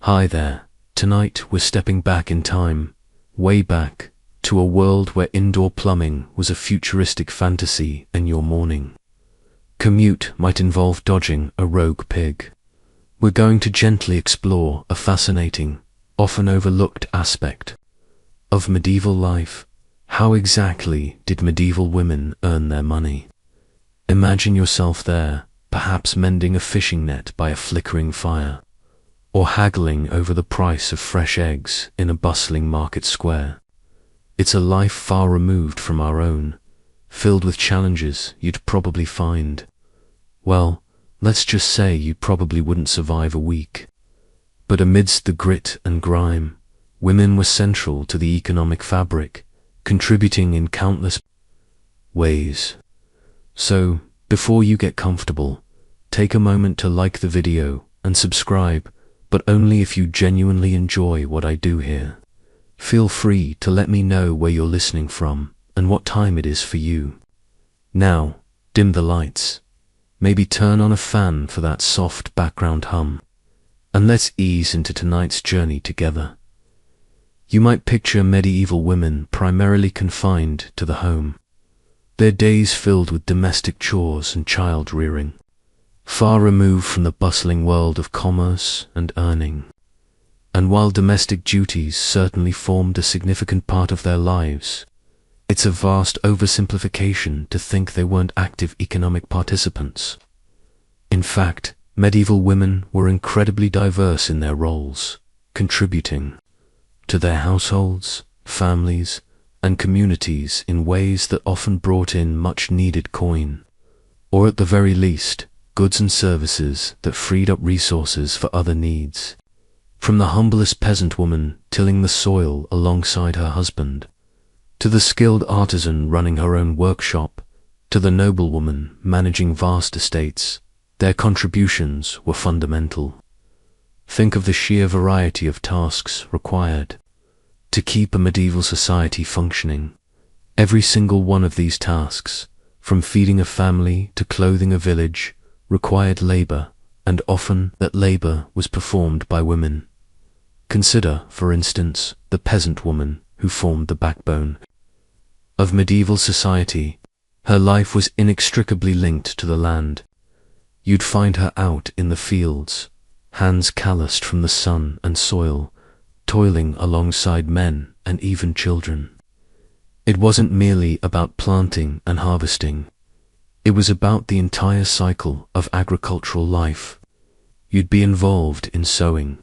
Hi there. Tonight we're stepping back in time, way back, to a world where indoor plumbing was a futuristic fantasy and your morning commute might involve dodging a rogue pig. We're going to gently explore a fascinating, often overlooked aspect of medieval life. How exactly did medieval women earn their money? Imagine yourself there, perhaps mending a fishing net by a flickering fire, or haggling over the price of fresh eggs in a bustling market square. It's a life far removed from our own, filled with challenges you'd probably find. Well, let's just say you probably wouldn't survive a week. But amidst the grit and grime, women were central to the economic fabric, contributing in countless ways. So, before you get comfortable, take a moment to like the video and subscribe, but only if you genuinely enjoy what I do here. Feel free to let me know where you're listening from and what time it is for you. Now, dim the lights. Maybe turn on a fan for that soft background hum, and let's ease into tonight's journey together. You might picture medieval women primarily confined to the home, their days filled with domestic chores and child rearing, far removed from the bustling world of commerce and earning. And while domestic duties certainly formed a significant part of their lives, it's a vast oversimplification to think they weren't active economic participants. In fact, medieval women were incredibly diverse in their roles, contributing to their households, families, and communities in ways that often brought in much-needed coin, or at the very least, goods and services that freed up resources for other needs. From the humblest peasant woman tilling the soil alongside her husband, to the skilled artisan running her own workshop, to the noblewoman managing vast estates, their contributions were fundamental. Think of the sheer variety of tasks required to keep a medieval society functioning. Every single one of these tasks, from feeding a family to clothing a village, required labor, and often that labor was performed by women. Consider, for instance, the peasant woman who formed the backbone of medieval society. Her life was inextricably linked to the land. You'd find her out in the fields, hands calloused from the sun and soil, toiling alongside men and even children. It wasn't merely about planting and harvesting. It was about the entire cycle of agricultural life. You'd be involved in sowing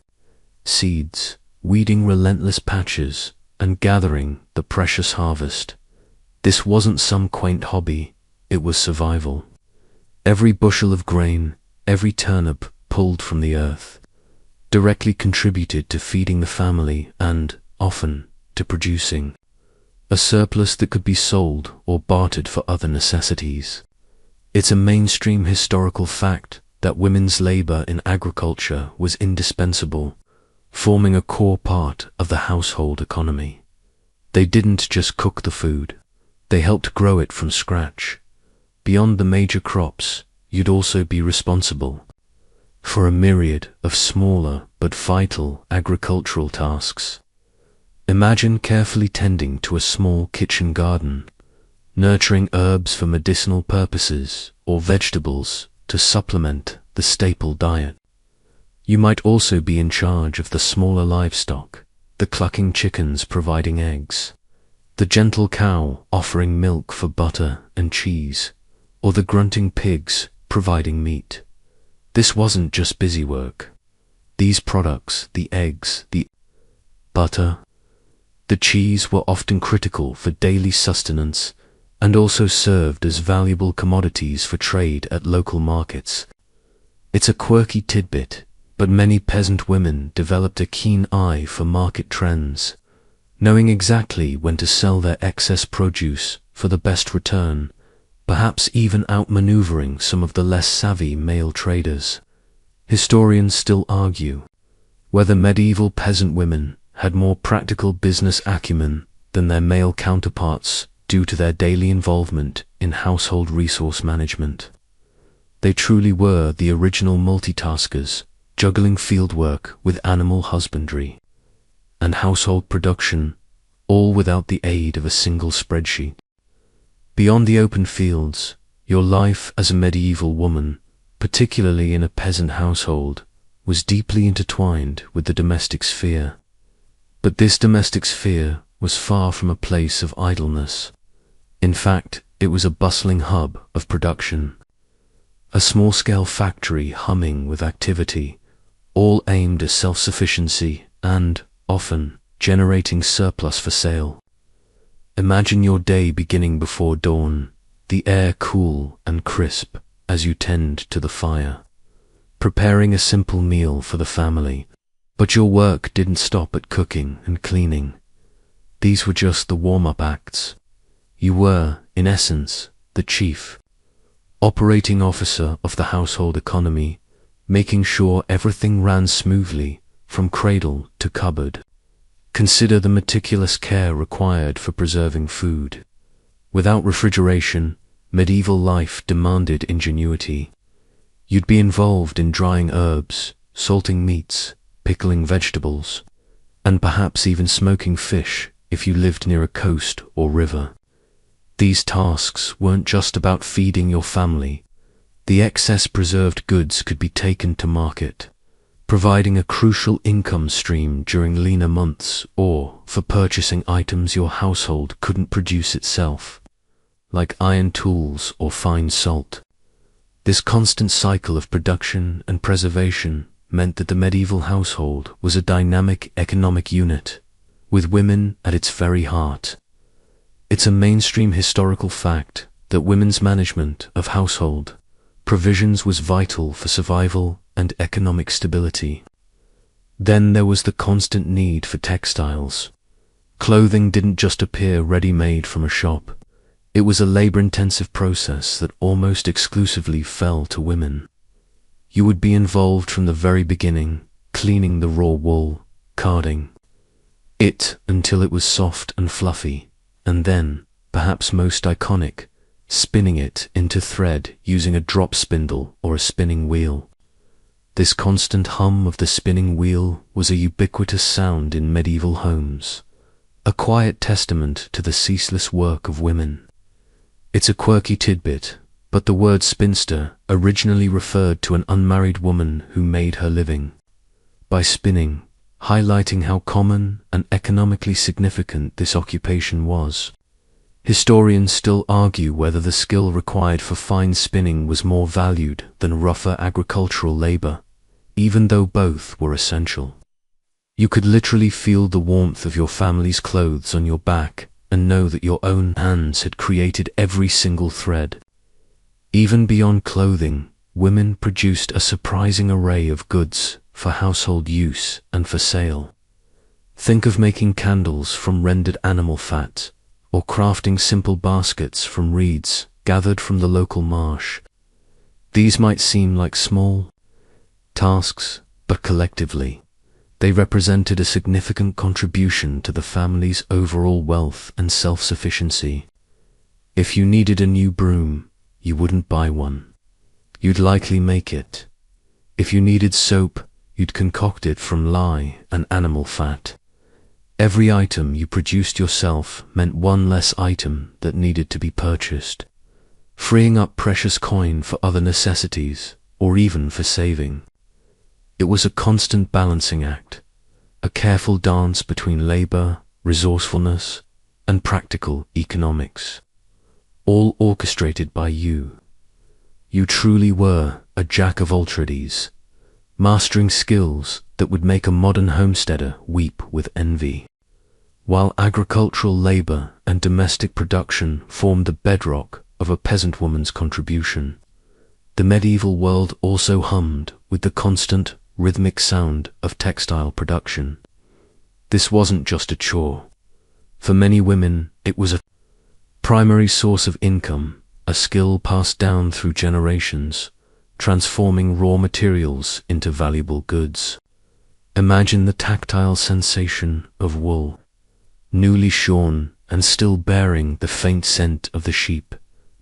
seeds, weeding relentless patches, and gathering the precious harvest. This wasn't some quaint hobby, it was survival. Every bushel of grain, every turnip pulled from the earth, directly contributed to feeding the family and, often, to producing a surplus that could be sold or bartered for other necessities. It's a mainstream historical fact that women's labor in agriculture was indispensable, forming a core part of the household economy. They didn't just cook the food, they helped grow it from scratch. Beyond the major crops, you'd also be responsible for a myriad of smaller but vital agricultural tasks. Imagine carefully tending to a small kitchen garden, nurturing herbs for medicinal purposes or vegetables to supplement the staple diet. You might also be in charge of the smaller livestock, the clucking chickens providing eggs, the gentle cow offering milk for butter and cheese, or the grunting pigs providing meat. This wasn't just busy work. These products, the eggs, the butter, the cheese, were often critical for daily sustenance and also served as valuable commodities for trade at local markets. It's a quirky tidbit, but many peasant women developed a keen eye for market trends, knowing exactly when to sell their excess produce for the best return, perhaps even outmaneuvering some of the less savvy male traders. Historians still argue whether medieval peasant women had more practical business acumen than their male counterparts due to their daily involvement in household resource management. They truly were the original multitaskers, juggling fieldwork with animal husbandry and household production, all without the aid of a single spreadsheet. Beyond the open fields, your life as a medieval woman, particularly in a peasant household, was deeply intertwined with the domestic sphere. But this domestic sphere was far from a place of idleness. In fact, it was a bustling hub of production, a small-scale factory humming with activity, all aimed at self-sufficiency and, often, generating surplus for sale. Imagine your day beginning before dawn, the air cool and crisp as you tend to the fire, preparing a simple meal for the family. But your work didn't stop at cooking and cleaning. These were just the warm-up acts. You were, in essence, the chief, operating officer of the household economy, making sure everything ran smoothly from cradle to cupboard. Consider the meticulous care required for preserving food. Without refrigeration, medieval life demanded ingenuity. You'd be involved in drying herbs, salting meats, pickling vegetables, and perhaps even smoking fish if you lived near a coast or river. These tasks weren't just about feeding your family. The excess preserved goods could be taken to market, providing a crucial income stream during leaner months, or for purchasing items your household couldn't produce itself, like iron tools or fine salt. This constant cycle of production and preservation meant that the medieval household was a dynamic economic unit, with women at its very heart. It's a mainstream historical fact that women's management of household provisions was vital for survival and economic stability. Then there was the constant need for textiles. Clothing didn't just appear ready-made from a shop. It was a labor-intensive process that almost exclusively fell to women. You would be involved from the very beginning, cleaning the raw wool, carding it until it was soft and fluffy, and then, perhaps most iconic, spinning it into thread using a drop spindle or a spinning wheel. This constant hum of the spinning wheel was a ubiquitous sound in medieval homes, a quiet testament to the ceaseless work of women. It's a quirky tidbit, but the word spinster originally referred to an unmarried woman who made her living by spinning, highlighting how common and economically significant this occupation was. Historians still argue whether the skill required for fine spinning was more valued than rougher agricultural labor, even though both were essential. You could literally feel the warmth of your family's clothes on your back and know that your own hands had created every single thread. Even beyond clothing, women produced a surprising array of goods for household use and for sale. Think of making candles from rendered animal fat, or crafting simple baskets from reeds gathered from the local marsh. These might seem like small tasks, but collectively, they represented a significant contribution to the family's overall wealth and self-sufficiency. If you needed a new broom, you wouldn't buy one. You'd likely make it. If you needed soap, you'd concoct it from lye and animal fat. Every item you produced yourself meant one less item that needed to be purchased, freeing up precious coin for other necessities or even for saving. It was a constant balancing act, a careful dance between labor, resourcefulness, and practical economics, all orchestrated by you. You truly were a jack of all trades, mastering skills that would make a modern homesteader weep with envy. While agricultural labor and domestic production formed the bedrock of a peasant woman's contribution, the medieval world also hummed with the constant, rhythmic sound of textile production. This wasn't just a chore. For many women, it was a primary source of income, a skill passed down through generations, transforming raw materials into valuable goods. Imagine the tactile sensation of wool, newly shorn and still bearing the faint scent of the sheep,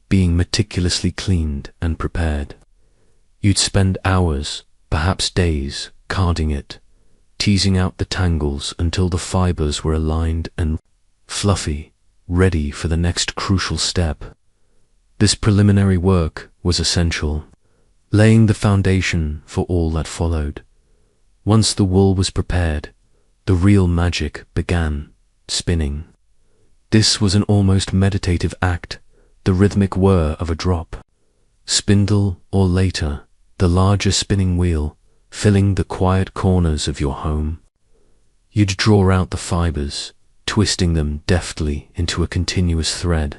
being meticulously cleaned and prepared. You'd spend hours, perhaps days, carding it, teasing out the tangles until the fibers were aligned and fluffy, ready for the next crucial step. This preliminary work was essential, laying the foundation for all that followed. Once the wool was prepared, the real magic began: spinning. This was an almost meditative act, the rhythmic whir of a drop. Spindle, or later, the larger spinning wheel, filling the quiet corners of your home. You'd draw out the fibers, twisting them deftly into a continuous thread.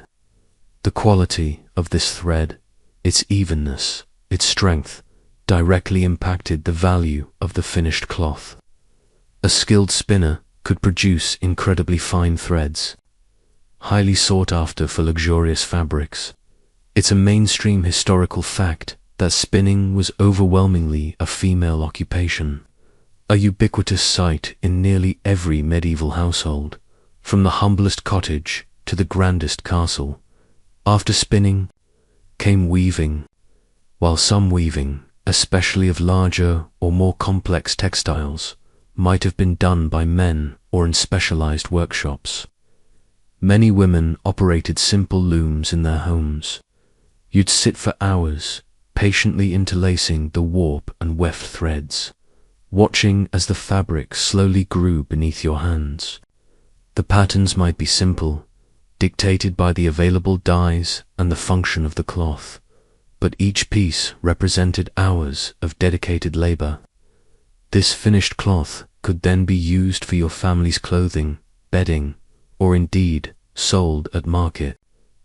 The quality of this thread, its evenness, its strength, directly impacted the value of the finished cloth. A skilled spinner could produce incredibly fine threads, highly sought after for luxurious fabrics. It's a mainstream historical fact that spinning was overwhelmingly a female occupation, a ubiquitous sight in nearly every medieval household, from the humblest cottage to the grandest castle. After spinning came weaving, while some weaving, especially of larger or more complex textiles, might have been done by men or in specialized workshops. Many women operated simple looms in their homes. You'd sit for hours, patiently interlacing the warp and weft threads, watching as the fabric slowly grew beneath your hands. The patterns might be simple, dictated by the available dyes and the function of the cloth, but each piece represented hours of dedicated labor. This finished cloth could then be used for your family's clothing, bedding, or indeed sold at market.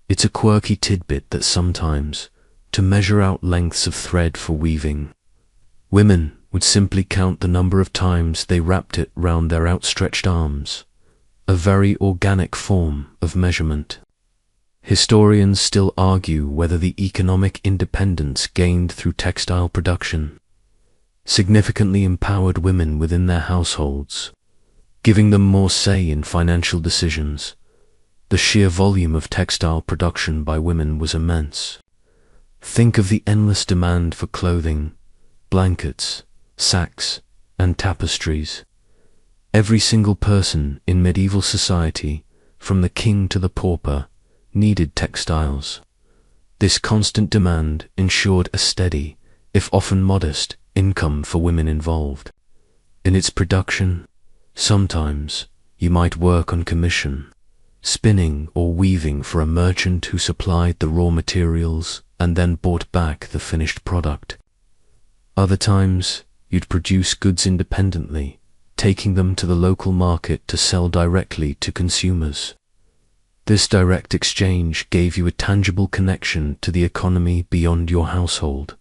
It's a quirky tidbit that sometimes, to measure out lengths of thread for weaving, women would simply count the number of times they wrapped it round their outstretched arms, a very organic form of measurement. Historians still argue whether the economic independence gained through textile production significantly empowered women within their households, giving them more say in financial decisions. The sheer volume of textile production by women was immense. Think of the endless demand for clothing, blankets, sacks, and tapestries. Every single person in medieval society, from the king to the pauper, needed textiles. This constant demand ensured a steady, if often modest, income for women involved. In its production, sometimes you might work on commission, spinning or weaving for a merchant who supplied the raw materials and then bought back the finished product. Other times, you'd produce goods independently, taking them to the local market to sell directly to consumers. This direct exchange gave you a tangible connection to the economy beyond your household,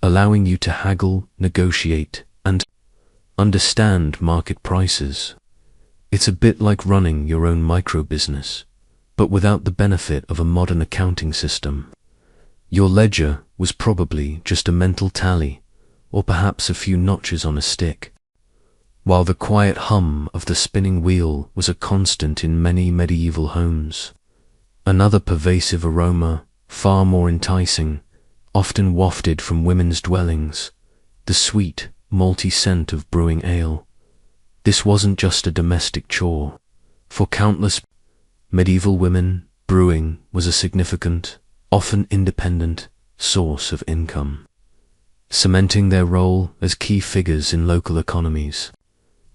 allowing you to haggle, negotiate, and understand market prices. It's a bit like running your own micro-business, but without the benefit of a modern accounting system. Your ledger was probably just a mental tally, or perhaps a few notches on a stick, while the quiet hum of the spinning wheel was a constant in many medieval homes. Another pervasive aroma, far more enticing, often wafted from women's dwellings, the sweet, malty scent of brewing ale. This wasn't just a domestic chore. For countless medieval women, brewing was a significant, often independent, source of income, cementing their role as key figures in local economies.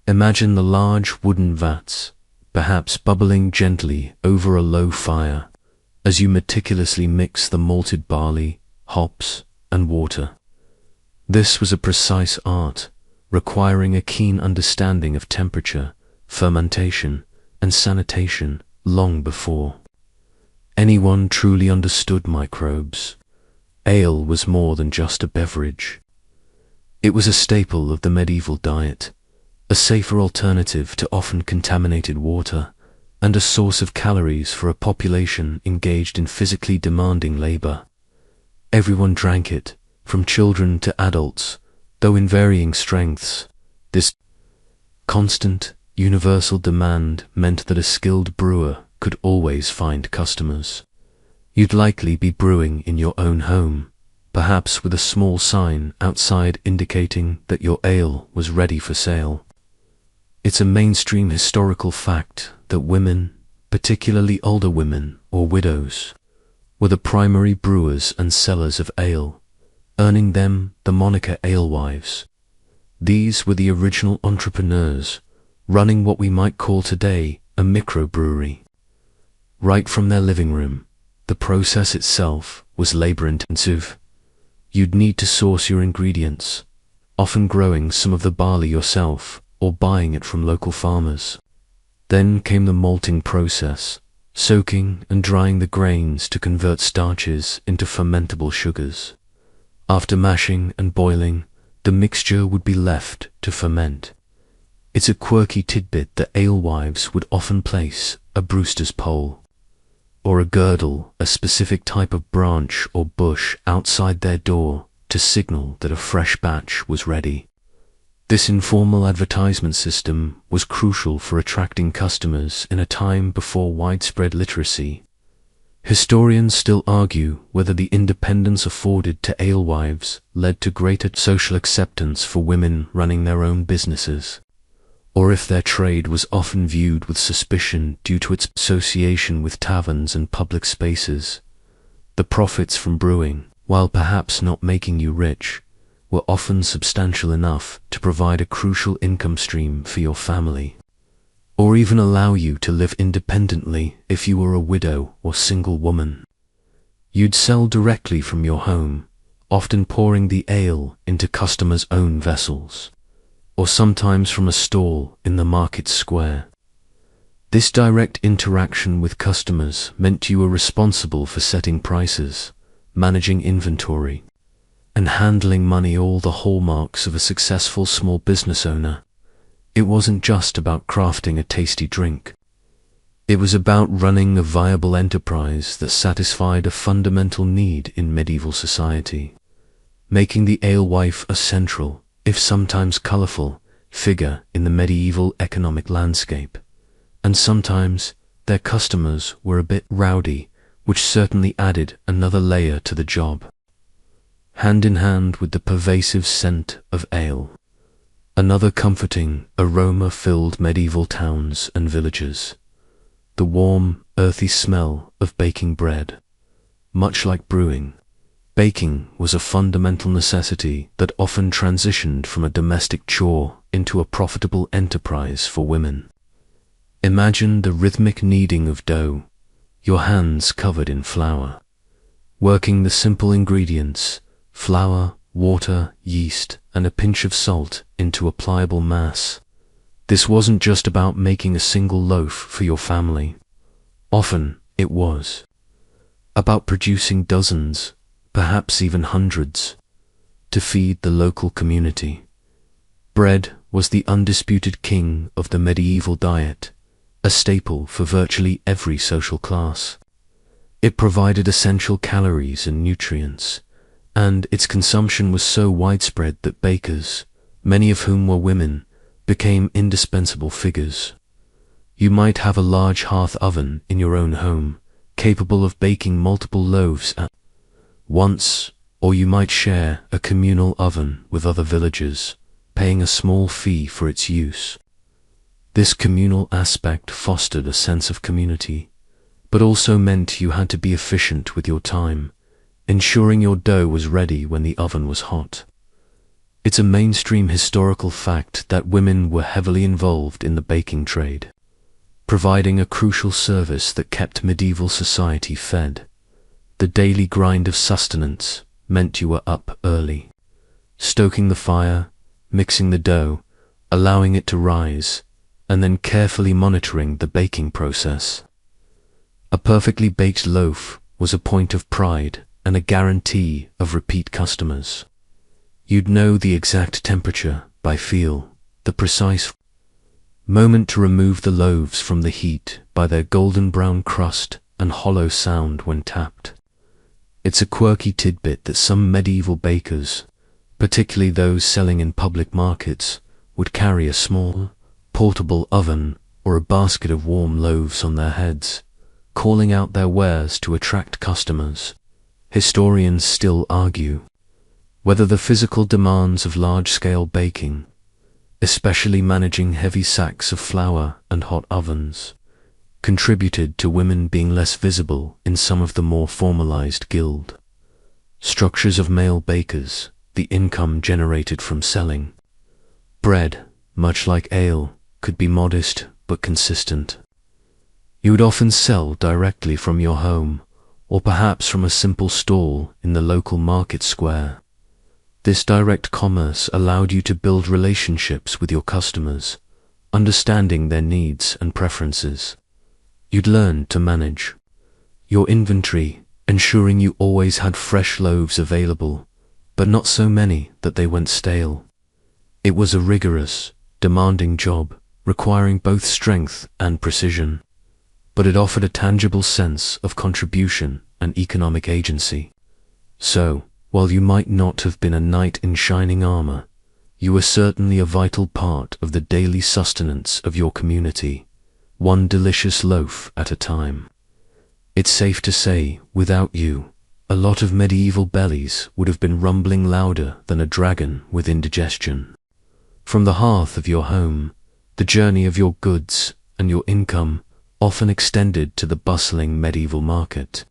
Imagine the large wooden vats, perhaps bubbling gently over a low fire, as you meticulously mix the malted barley, hops, and water. This was a precise art, requiring a keen understanding of temperature, fermentation, and sanitation long before anyone truly understood microbes. Ale was more than just a beverage. It was a staple of the medieval diet, a safer alternative to often contaminated water, and a source of calories for a population engaged in physically demanding labor. Everyone drank it, from children to adults, though in varying strengths. This constant, universal demand meant that a skilled brewer could always find customers. You'd likely be brewing in your own home, perhaps with a small sign outside indicating that your ale was ready for sale. It's a mainstream historical fact that women, particularly older women or widows, were the primary brewers and sellers of ale, earning them the moniker alewives. These were the original entrepreneurs, running what we might call today a microbrewery. Right from their living room, the process itself was labor-intensive. You'd need to source your ingredients, often growing some of the barley yourself or buying it from local farmers. Then came the malting process, soaking and drying the grains to convert starches into fermentable sugars. After mashing and boiling, the mixture would be left to ferment. It's a quirky tidbit that alewives would often place a brewster's pole or a girdle, a specific type of branch or bush, outside their door to signal that a fresh batch was ready. This informal advertisement system was crucial for attracting customers in a time before widespread literacy. Historians still argue whether the independence afforded to alewives led to greater social acceptance for women running their own businesses, or if their trade was often viewed with suspicion due to its association with taverns and public spaces. The profits from brewing, while perhaps not making you rich, were often substantial enough to provide a crucial income stream for your family, or even allow you to live independently if you were a widow or single woman. You'd sell directly from your home, often pouring the ale into customers' own vessels, or sometimes from a stall in the market square. This direct interaction with customers meant you were responsible for setting prices, managing inventory, and handling money, all the hallmarks of a successful small business owner. It wasn't just about crafting a tasty drink. It was about running a viable enterprise that satisfied a fundamental need in medieval society, making the alewife a central, if sometimes colorful, figure in the medieval economic landscape. And sometimes their customers were a bit rowdy, which certainly added another layer to the job. Hand in hand with the pervasive scent of ale, another comforting aroma filled medieval towns and villages: the warm, earthy smell of baking bread. Much like brewing, baking was a fundamental necessity that often transitioned from a domestic chore into a profitable enterprise for women. Imagine the rhythmic kneading of dough, your hands covered in flour, working the simple ingredients, flour, water, yeast, and a pinch of salt, into a pliable mass. This wasn't just about making a single loaf for your family. Often it was about producing dozens, perhaps even hundreds, to feed the local community. Bread was the undisputed king of the medieval diet, a staple for virtually every social class. It provided essential calories and nutrients, and its consumption was so widespread that bakers, many of whom were women, became indispensable figures. You might have a large hearth oven in your own home, capable of baking multiple loaves at once, or you might share a communal oven with other villagers, paying a small fee for its use. This communal aspect fostered a sense of community, but also meant you had to be efficient with your time, ensuring your dough was ready when the oven was hot. It's a mainstream historical fact that women were heavily involved in the baking trade, providing a crucial service that kept medieval society fed. The daily grind of sustenance meant you were up early, stoking the fire, mixing the dough, allowing it to rise, and then carefully monitoring the baking process. A perfectly baked loaf was a point of pride and a guarantee of repeat customers. You'd know the exact temperature by feel, the precise moment to remove the loaves from the heat by their golden brown crust and hollow sound when tapped. It's a quirky tidbit that some medieval bakers, particularly those selling in public markets, would carry a small, portable oven or a basket of warm loaves on their heads, calling out their wares to attract customers. Historians still argue whether the physical demands of large-scale baking, especially managing heavy sacks of flour and hot ovens, contributed to women being less visible in some of the more formalized guild structures of male bakers. The income generated from selling bread, much like ale, could be modest but consistent. You would often sell directly from your home, or perhaps from a simple stall in the local market square. This direct commerce allowed you to build relationships with your customers, understanding their needs and preferences. You'd learn to manage your inventory, ensuring you always had fresh loaves available, but not so many that they went stale. It was a rigorous, demanding job, requiring both strength and precision, but it offered a tangible sense of contribution and economic agency. So, while you might not have been a knight in shining armor, you were certainly a vital part of the daily sustenance of your community, one delicious loaf at a time. It's safe to say, without you, a lot of medieval bellies would have been rumbling louder than a dragon with indigestion. From the hearth of your home, the journey of your goods and your income often extended to the bustling medieval market.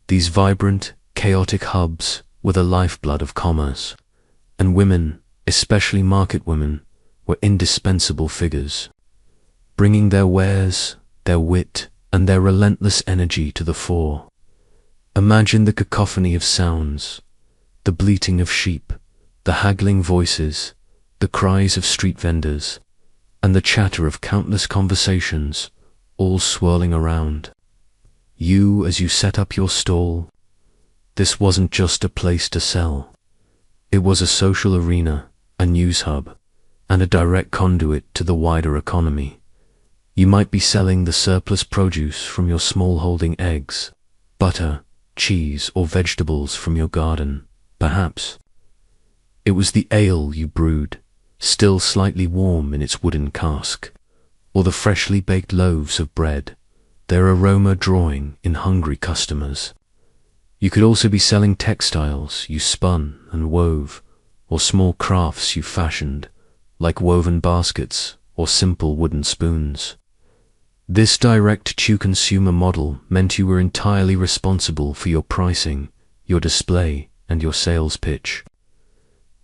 These vibrant, chaotic hubs were the lifeblood of commerce, and women, especially market women, were indispensable figures, bringing their wares, their wit, and their relentless energy to the fore. Imagine the cacophony of sounds, the bleating of sheep, the haggling voices, the cries of street vendors, and the chatter of countless conversations, all swirling around you as you set up your stall. This wasn't just a place to sell. It was a social arena, a news hub, and a direct conduit to the wider economy. You might be selling the surplus produce from your small-holding eggs, butter, cheese, or vegetables from your garden, perhaps. It was the ale you brewed, still slightly warm in its wooden cask, or the freshly baked loaves of bread, their aroma drawing in hungry customers. You could also be selling textiles you spun and wove, or small crafts you fashioned, like woven baskets or simple wooden spoons. This direct-to-consumer model meant you were entirely responsible for your pricing, your display, and your sales pitch.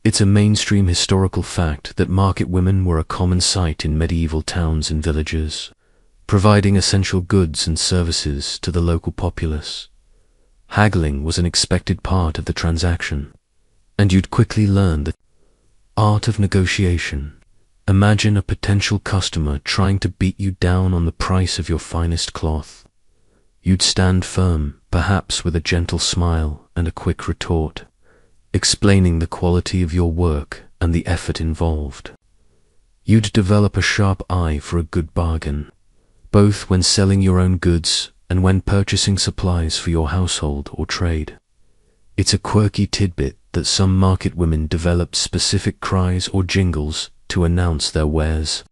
It's a mainstream historical fact that market women were a common sight in medieval towns and villages, providing essential goods and services to the local populace. Haggling was an expected part of the transaction, and you'd quickly learn the art of negotiation. Imagine a potential customer trying to beat you down on the price of your finest cloth. You'd stand firm, perhaps with a gentle smile and a quick retort, explaining the quality of your work and the effort involved. You'd develop a sharp eye for a good bargain, both when selling your own goods and when purchasing supplies for your household or trade. It's a quirky tidbit that some market women developed specific cries or jingles to announce their wares,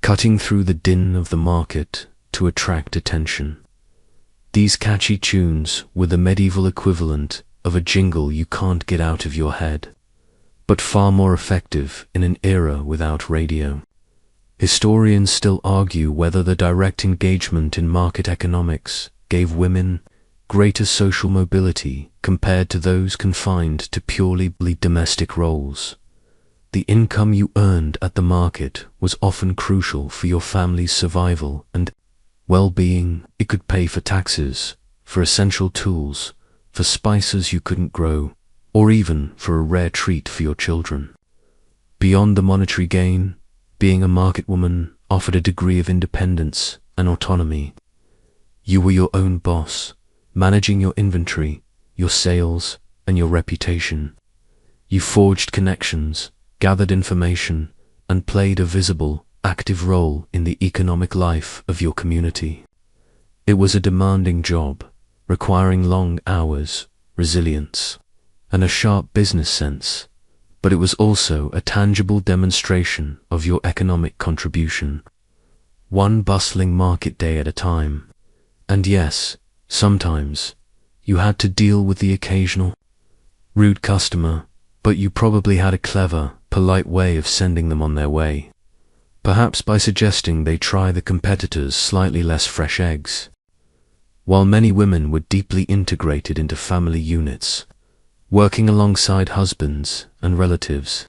cutting through the din of the market to attract attention. These catchy tunes were the medieval equivalent of a jingle you can't get out of your head, but far more effective in an era without radio. Historians still argue whether the direct engagement in market economics gave women greater social mobility compared to those confined to purely domestic roles. The income you earned at the market was often crucial for your family's survival and well-being. It could pay for taxes, for essential tools, for spices you couldn't grow, or even for a rare treat for your children. Beyond the monetary gain, being a market woman offered a degree of independence and autonomy. You were your own boss, managing your inventory, your sales, and your reputation. You forged connections, gathered information, and played a visible, active role in the economic life of your community. It was a demanding job, requiring long hours, resilience, and a sharp business sense, but it was also a tangible demonstration of your economic contribution, one bustling market day at a time. And yes, sometimes, You had to deal with the occasional rude customer, but you probably had a clever, polite way of sending them on their way. Perhaps by suggesting they try the competitor's slightly less fresh eggs. While many women were deeply integrated into family units, working alongside husbands and relatives,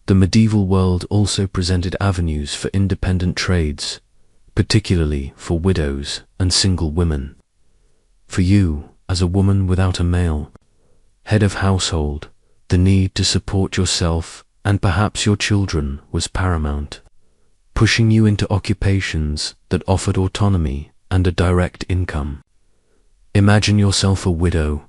the medieval world also presented avenues for independent trades, particularly for widows and single women. For you, as a woman without a male head of household, the need to support yourself and perhaps your children was paramount, pushing you into occupations that offered autonomy and a direct income. Imagine yourself a widow,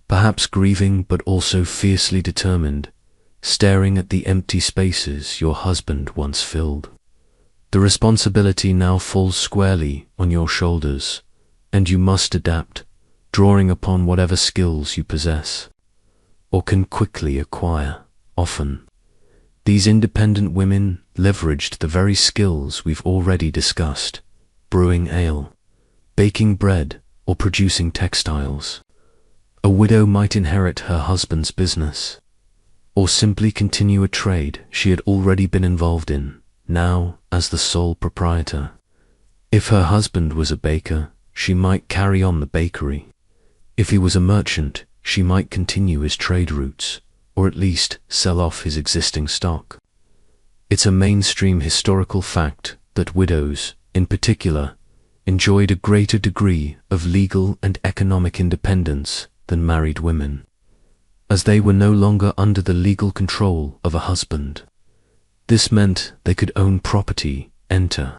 perhaps grieving but also fiercely determined, staring at the empty spaces your husband once filled. The responsibility now falls squarely on your shoulders, and you must adapt, drawing upon whatever skills you possess, or can quickly acquire. Often, these independent women leveraged the very skills we've already discussed: brewing ale, baking bread, or producing textiles. A widow might inherit her husband's business, or simply continue a trade she had already been involved in, now as the sole proprietor. If her husband was a baker, she might carry on the bakery. If he was a merchant, she might continue his trade routes, or at least sell off his existing stock. It's a mainstream historical fact that widows, in particular, enjoyed a greater degree of legal and economic independence than married women, as they were no longer under the legal control of a husband. This meant they could own property, enter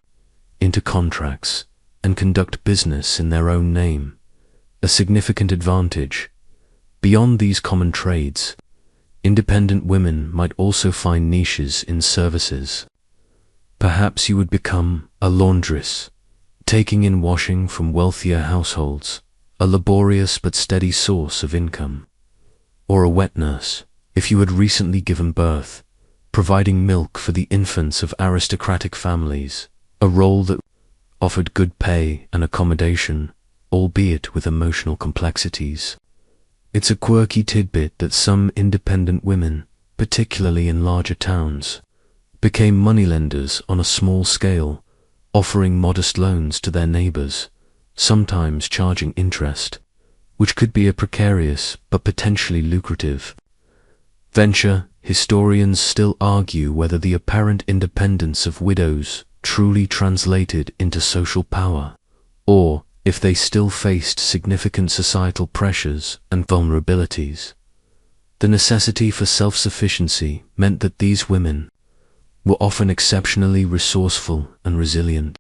into contracts, and conduct business in their own name, a significant advantage. Beyond these common trades, independent women might also find niches in services. Perhaps you would become a laundress, taking in washing from wealthier households, a laborious but steady source of income. Or a wet nurse, if you had recently given birth, providing milk for the infants of aristocratic families, a role that offered good pay and accommodation, albeit with emotional complexities. It's a quirky tidbit that some independent women, particularly in larger towns, became moneylenders on a small scale, offering modest loans to their neighbors, sometimes charging interest, which could be a precarious but potentially lucrative venture. Historians still argue whether the apparent independence of widows truly translated into social power, or if they still faced significant societal pressures and vulnerabilities. The necessity for self-sufficiency meant that these women were often exceptionally resourceful and resilient.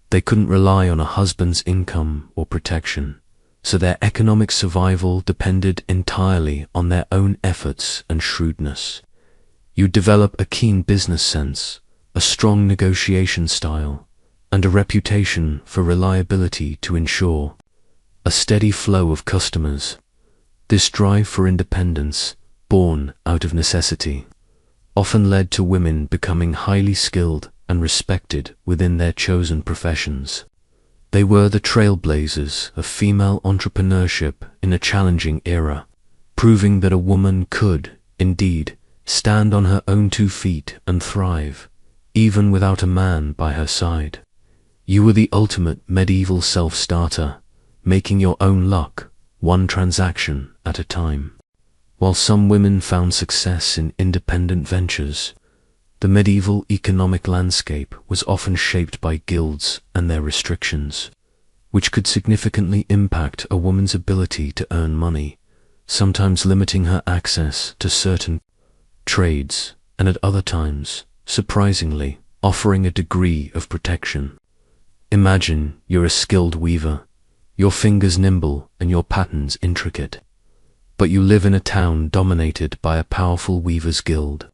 They couldn't rely on a husband's income or protection, so their economic survival depended entirely on their own efforts and shrewdness. You develop a keen business sense, a strong negotiation style, and a reputation for reliability to ensure a steady flow of customers. This drive for independence, born out of necessity, often led to women becoming highly skilled and respected within their chosen professions. They were the trailblazers of female entrepreneurship in a challenging era, proving that a woman could, indeed, stand on her own 2 feet and thrive, even without a man by her side. You were the ultimate medieval self-starter, making your own luck, one transaction at a time. While some women found success in independent ventures, the medieval economic landscape was often shaped by guilds and their restrictions, which could significantly impact a woman's ability to earn money, sometimes limiting her access to certain trades, and at other times, surprisingly, offering a degree of protection. Imagine you're a skilled weaver, your fingers nimble and your patterns intricate, but you live in a town dominated by a powerful weavers' guild.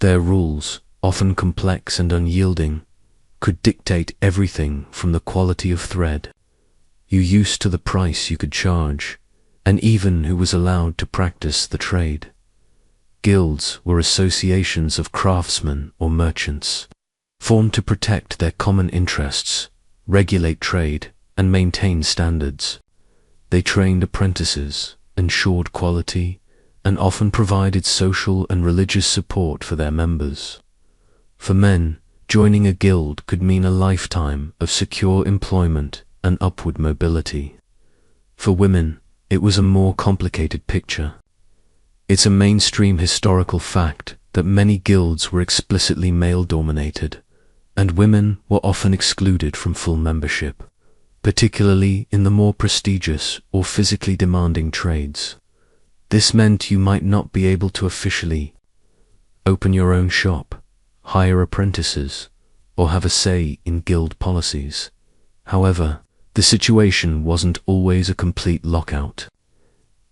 Their rules, often complex and unyielding, could dictate everything from the quality of thread you used to the price you could charge, and even who was allowed to practice the trade. Guilds were associations of craftsmen or merchants, formed to protect their common interests, regulate trade, and maintain standards. They trained apprentices, ensured quality, and often provided social and religious support for their members. For men, joining a guild could mean a lifetime of secure employment and upward mobility. For women, it was a more complicated picture. It's a mainstream historical fact that many guilds were explicitly male-dominated, and women were often excluded from full membership, particularly in the more prestigious or physically demanding trades. This meant you might not be able to officially open your own shop, hire apprentices, or have a say in guild policies. However, the situation wasn't always a complete lockout.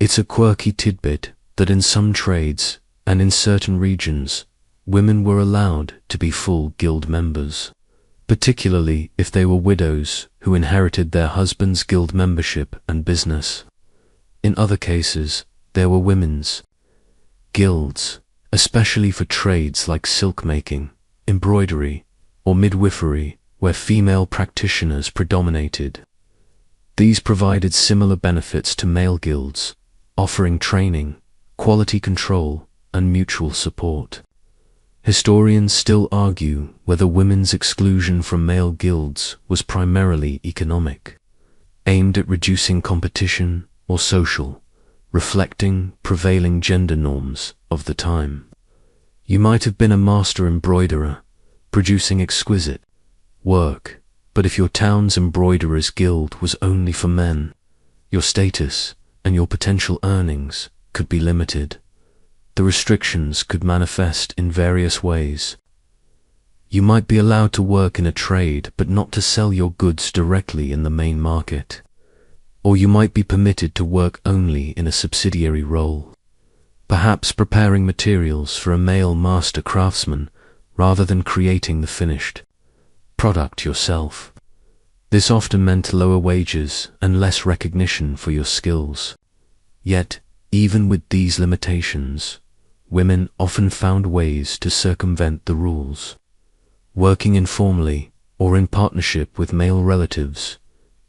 It's a quirky tidbit that in some trades and in certain regions, women were allowed to be full guild members, particularly if they were widows who inherited their husband's guild membership and business. In other cases, there were women's guilds, especially for trades like silk making, embroidery, or midwifery, where female practitioners predominated. These provided similar benefits to male guilds, offering training, quality control, and mutual support. Historians still argue whether women's exclusion from male guilds was primarily economic, aimed at reducing competition, or social, reflecting prevailing gender norms of the time. You might have been a master embroiderer, producing exquisite work, but if your town's embroiderers' guild was only for men, your status and your potential earnings could be limited. The restrictions could manifest in various ways. You might be allowed to work in a trade but not to sell your goods directly in the main market. Or you might be permitted to work only in a subsidiary role, perhaps preparing materials for a male master craftsman rather than creating the finished product yourself. This often meant lower wages and less recognition for your skills. Yet, even with these limitations, women often found ways to circumvent the rules, working informally or in partnership with male relatives,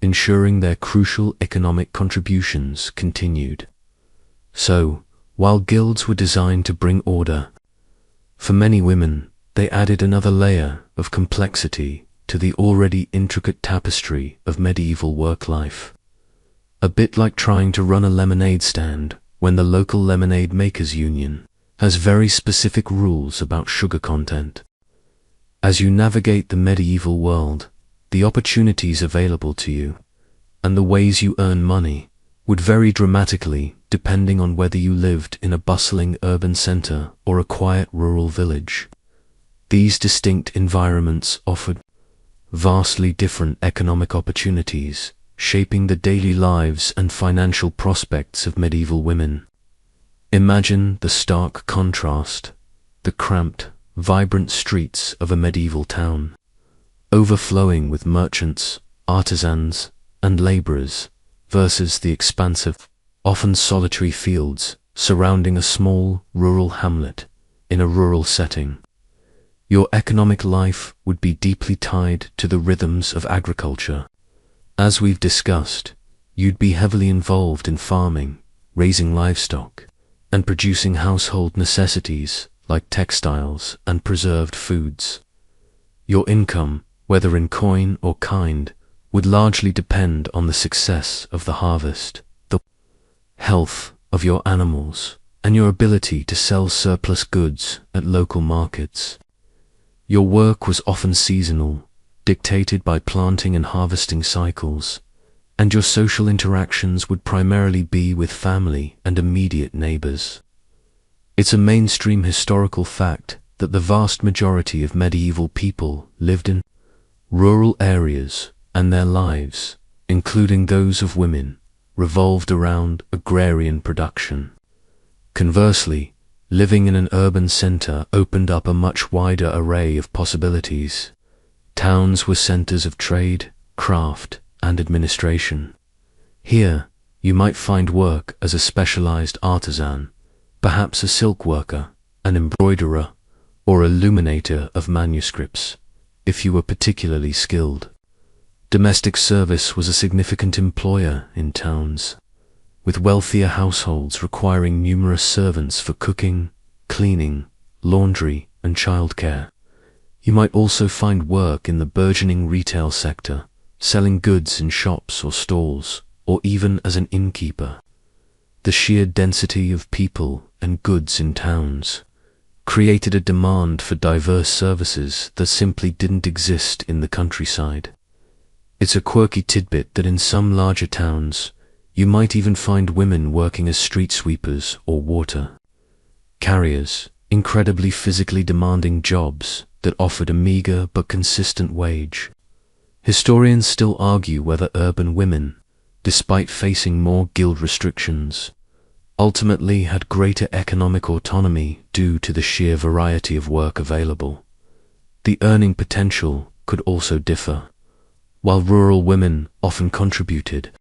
ensuring their crucial economic contributions continued. So, while guilds were designed to bring order, for many women, they added another layer of complexity to the already intricate tapestry of medieval work life. A bit like trying to run a lemonade stand when the local lemonade makers union has very specific rules about sugar content. As you navigate the medieval world, the opportunities available to you and the ways you earn money would vary dramatically depending on whether you lived in a bustling urban center or a quiet rural village. These distinct environments offered vastly different economic opportunities, shaping the daily lives and financial prospects of medieval women. Imagine the stark contrast: the cramped, vibrant streets of a medieval town, overflowing with merchants, artisans, and laborers, versus the expansive, often solitary fields surrounding a small, rural hamlet in a rural setting. Your economic life would be deeply tied to the rhythms of agriculture. As we've discussed, you'd be heavily involved in farming, raising livestock, and producing household necessities like textiles and preserved foods. Your income, whether in coin or kind, would largely depend on the success of the harvest, the health of your animals, and your ability to sell surplus goods at local markets. Your work was often seasonal, dictated by planting and harvesting cycles, and your social interactions would primarily be with family and immediate neighbors. It's a mainstream historical fact that the vast majority of medieval people lived in rural areas, and their lives, including those of women, revolved around agrarian production. Conversely, living in an urban center opened up a much wider array of possibilities. Towns were centers of trade, craft, and administration. Here, you might find work as a specialized artisan, perhaps a silk worker, an embroiderer, or illuminator of manuscripts, if you were particularly skilled. Domestic service was a significant employer in towns, with wealthier households requiring numerous servants for cooking, cleaning, laundry, and childcare. You might also find work in the burgeoning retail sector, selling goods in shops or stalls, or even as an innkeeper. The sheer density of people and goods in towns created a demand for diverse services that simply didn't exist in the countryside. It's a quirky tidbit that in some larger towns, you might even find women working as street sweepers or water carriers, incredibly physically demanding jobs that offered a meager but consistent wage. Historians still argue whether urban women, despite facing more guild restrictions, ultimately had greater economic autonomy due to the sheer variety of work available. The earning potential could also differ. While rural women often contributed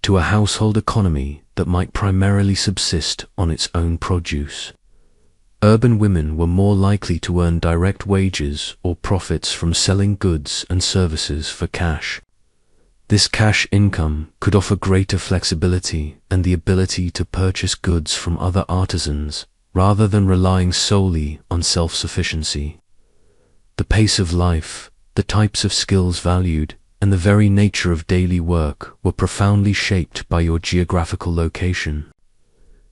to a household economy that might primarily subsist on its own produce, urban women were more likely to earn direct wages or profits from selling goods and services for cash. This cash income could offer greater flexibility and the ability to purchase goods from other artisans rather than relying solely on self-sufficiency. The pace of life, the types of skills valued, and the very nature of daily work were profoundly shaped by your geographical location.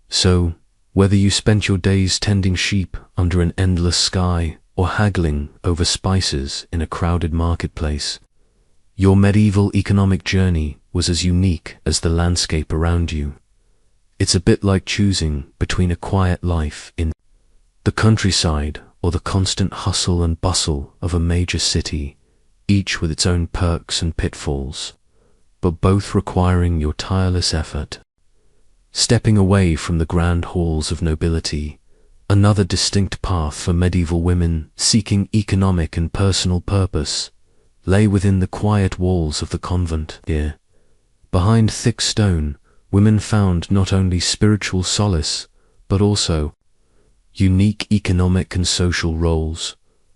So, whether you spent your days tending sheep under an endless sky or haggling over spices in a crowded marketplace, your medieval economic journey was as unique as the landscape around you. It's a bit like choosing between a quiet life in the countryside or the constant hustle and bustle of a major city, each with its own perks and pitfalls, but both requiring your tireless effort. Stepping away from the grand halls of nobility, another distinct path for medieval women seeking economic and personal purpose lay within the quiet walls of the convent. Here, behind thick stone, women found not only spiritual solace, but also unique economic and social roles,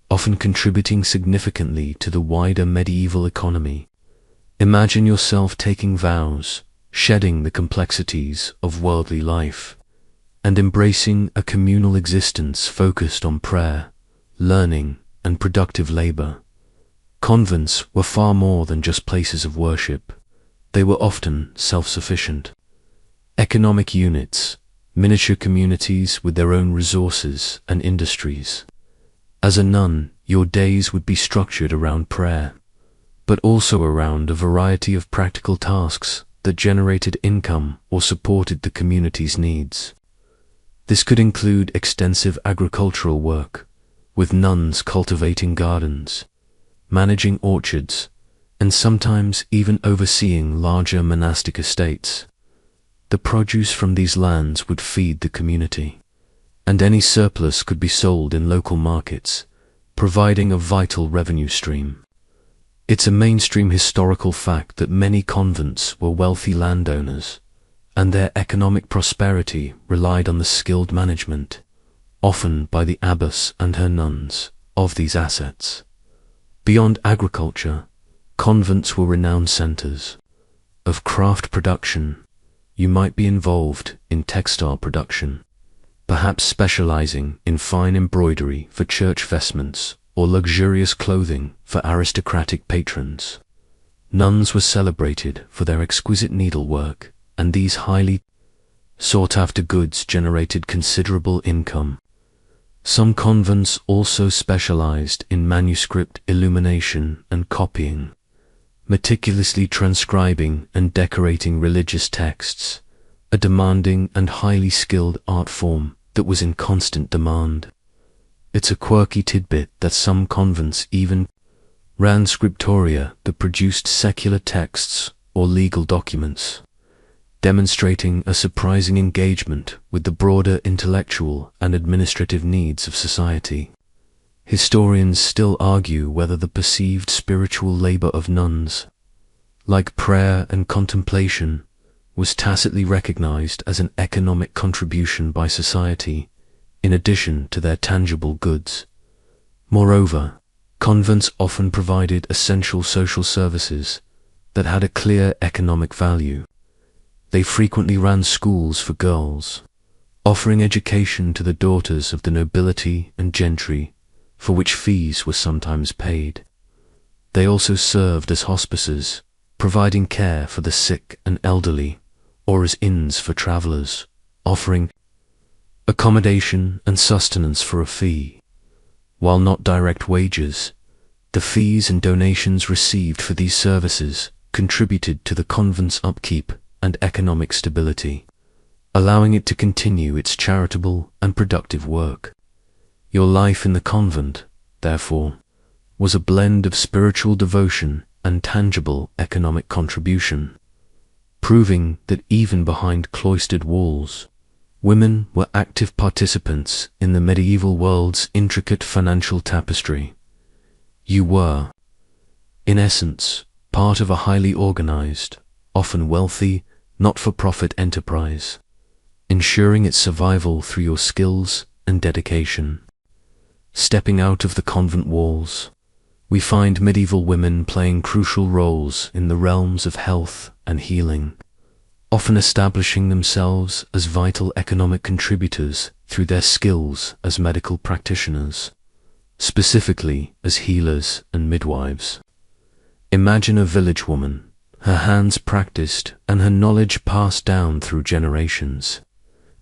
often contributing significantly to the wider medieval economy. Imagine yourself taking vows, shedding the complexities of worldly life, and embracing a communal existence focused on prayer, learning, and productive labor. Convents were far more than just places of worship. They were often self-sufficient economic units, miniature communities with their own resources and industries. As a nun, your days would be structured around prayer, but also around a variety of practical tasks that generated income or supported the community's needs. This could include extensive agricultural work, with nuns cultivating gardens, managing orchards, and sometimes even overseeing larger monastic estates. The produce from these lands would feed the community, and any surplus could be sold in local markets, providing a vital revenue stream. It's a mainstream historical fact that many convents were wealthy landowners, and their economic prosperity relied on the skilled management, often by the abbess and her nuns, of these assets. Beyond agriculture, convents were renowned centers of craft production. You might be involved in textile production, perhaps specializing in fine embroidery for church vestments or luxurious clothing for aristocratic patrons. Nuns were celebrated for their exquisite needlework, and these highly sought-after goods generated considerable income. Some convents also specialized in manuscript illumination and copying, meticulously transcribing and decorating religious texts, a demanding and highly skilled art form that was in constant demand. It's a quirky tidbit that some convents even ran scriptoria that produced secular texts or legal documents, demonstrating a surprising engagement with the broader intellectual and administrative needs of society. Historians still argue whether the perceived spiritual labor of nuns, like prayer and contemplation, was tacitly recognized as an economic contribution by society, in addition to their tangible goods. Moreover, convents often provided essential social services, that had a clear economic value. They frequently ran schools for girls, offering education to the daughters of the nobility and gentry, for which fees were sometimes paid. They also served as hospices, providing care for the sick and elderly, or as inns for travelers, offering accommodation and sustenance for a fee. While not direct wages, the fees and donations received for these services contributed to the convent's upkeep and economic stability, allowing it to continue its charitable and productive work. Your life in the convent, therefore, was a blend of spiritual devotion and tangible economic contribution, proving that even behind cloistered walls, women were active participants in the medieval world's intricate financial tapestry. You were, in essence, part of a highly organized, often wealthy, not-for-profit enterprise, ensuring its survival through your skills and dedication. Stepping out of the convent walls, we find medieval women playing crucial roles in the realms of health and healing, often establishing themselves as vital economic contributors through their skills as medical practitioners, specifically as healers and midwives. Imagine a village woman, her hands practiced and her knowledge passed down through generations,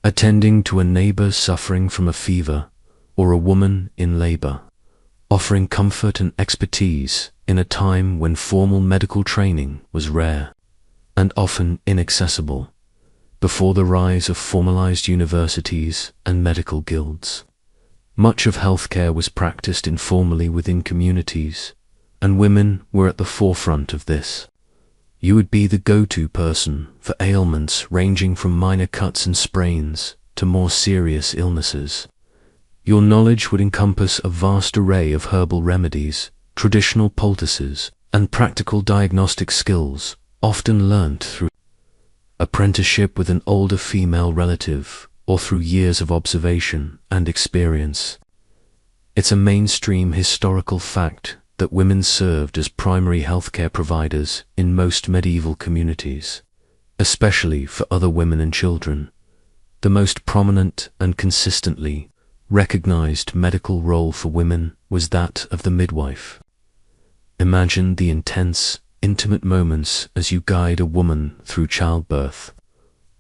attending to a neighbor suffering from a fever or a woman in labor, offering comfort and expertise in a time when formal medical training was rare and often inaccessible, before the rise of formalized universities and medical guilds. Much of healthcare was practiced informally within communities, and women were at the forefront of this. You would be the go-to person for ailments ranging from minor cuts and sprains to more serious illnesses. Your knowledge would encompass a vast array of herbal remedies, traditional poultices, and practical diagnostic skills, often learnt through apprenticeship with an older female relative or through years of observation and experience. It's a mainstream historical fact that women served as primary healthcare providers in most medieval communities, especially for other women and children. The most prominent and consistently recognized medical role for women was that of the midwife. Imagine the intense, intimate moments as you guide a woman through childbirth,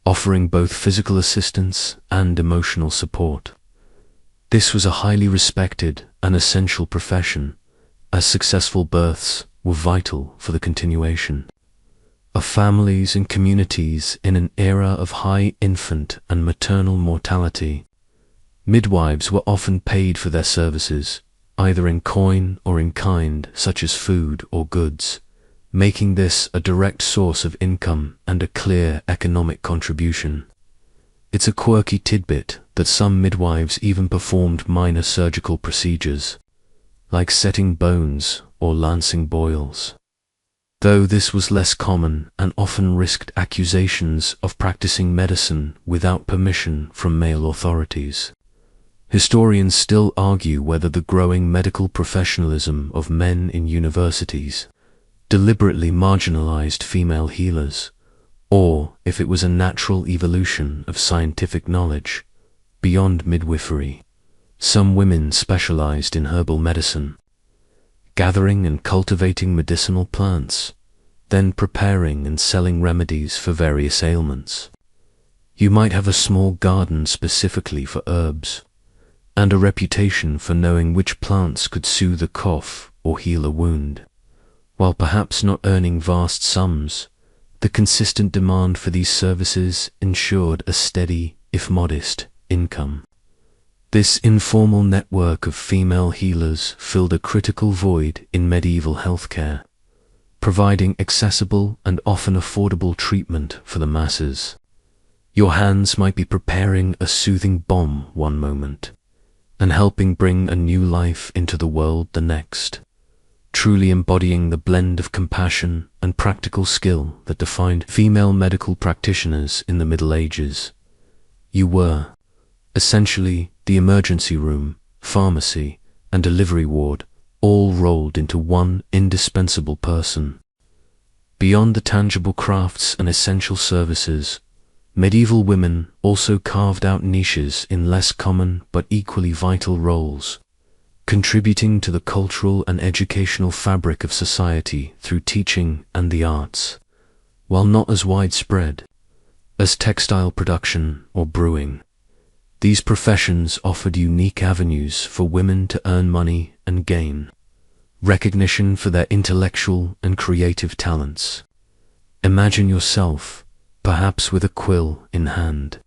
offering both physical assistance and emotional support. This was a highly respected and essential profession, as successful births were vital for the continuation of families and communities in an era of high infant and maternal mortality. Midwives were often paid for their services, either in coin or in kind, such as food or goods, making this a direct source of income and a clear economic contribution. It's a quirky tidbit that some midwives even performed minor surgical procedures, like setting bones or lancing boils, though this was less common and often risked accusations of practicing medicine without permission from male authorities. Historians still argue whether the growing medical professionalism of men in universities deliberately marginalized female healers, or if it was a natural evolution of scientific knowledge. Beyond midwifery, some women specialized in herbal medicine, gathering and cultivating medicinal plants, then preparing and selling remedies for various ailments. You might have a small garden specifically for herbs, and a reputation for knowing which plants could soothe a cough or heal a wound. While perhaps not earning vast sums, the consistent demand for these services ensured a steady, if modest, income. This informal network of female healers filled a critical void in medieval healthcare, providing accessible and often affordable treatment for the masses. Your hands might be preparing a soothing balm one moment, and helping bring a new life into the world the next, truly embodying the blend of compassion and practical skill that defined female medical practitioners in the Middle Ages. You were, essentially, the emergency room, pharmacy, and delivery ward, all rolled into one indispensable person. Beyond the tangible crafts and essential services, medieval women also carved out niches in less common but equally vital roles, contributing to the cultural and educational fabric of society through teaching and the arts. While not as widespread as textile production or brewing, these professions offered unique avenues for women to earn money and gain recognition for their intellectual and creative talents. Imagine yourself, perhaps with a quill in hand,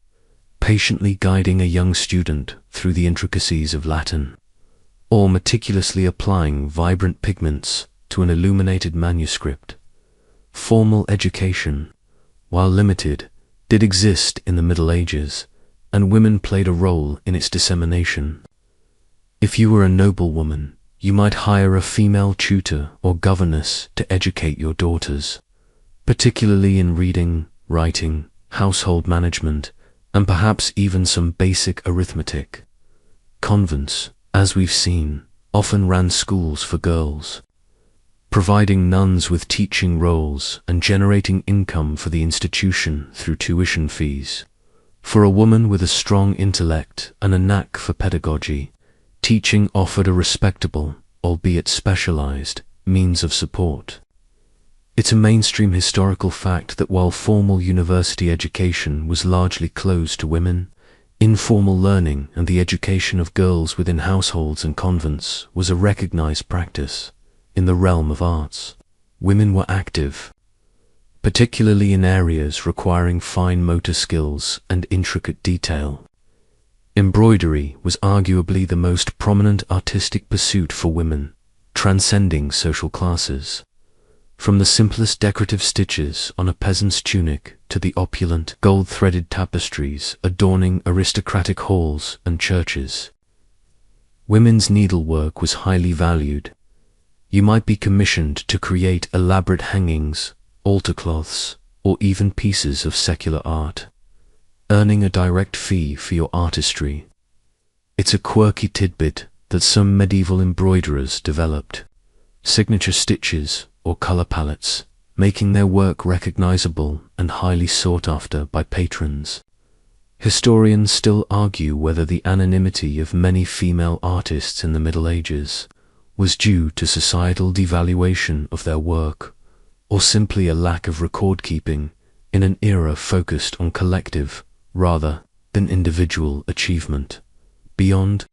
patiently guiding a young student through the intricacies of Latin, or meticulously applying vibrant pigments to an illuminated manuscript. Formal education, while limited, did exist in the Middle Ages, and women played a role in its dissemination. If you were a noblewoman, you might hire a female tutor or governess to educate your daughters, particularly in reading, writing, household management, and perhaps even some basic arithmetic. Convents, as we've seen, often ran schools for girls, providing nuns with teaching roles and generating income for the institution through tuition fees. For a woman with a strong intellect and a knack for pedagogy, teaching offered a respectable, albeit specialized, means of support. It's a mainstream historical fact that while formal university education was largely closed to women, informal learning and the education of girls within households and convents was a recognized practice. In the realm of arts, women were active, particularly in areas requiring fine motor skills and intricate detail. Embroidery was arguably the most prominent artistic pursuit for women, transcending social classes. From the simplest decorative stitches on a peasant's tunic to the opulent, gold-threaded tapestries adorning aristocratic halls and churches, women's needlework was highly valued. You might be commissioned to create elaborate hangings, altar cloths, or even pieces of secular art, earning a direct fee for your artistry. It's a quirky tidbit that some medieval embroiderers developed signature stitches or color palettes, making their work recognizable and highly sought after by patrons. Historians still argue whether the anonymity of many female artists in the Middle Ages was due to societal devaluation of their work, or simply a lack of record-keeping in an era focused on collective rather than individual achievement. Beyond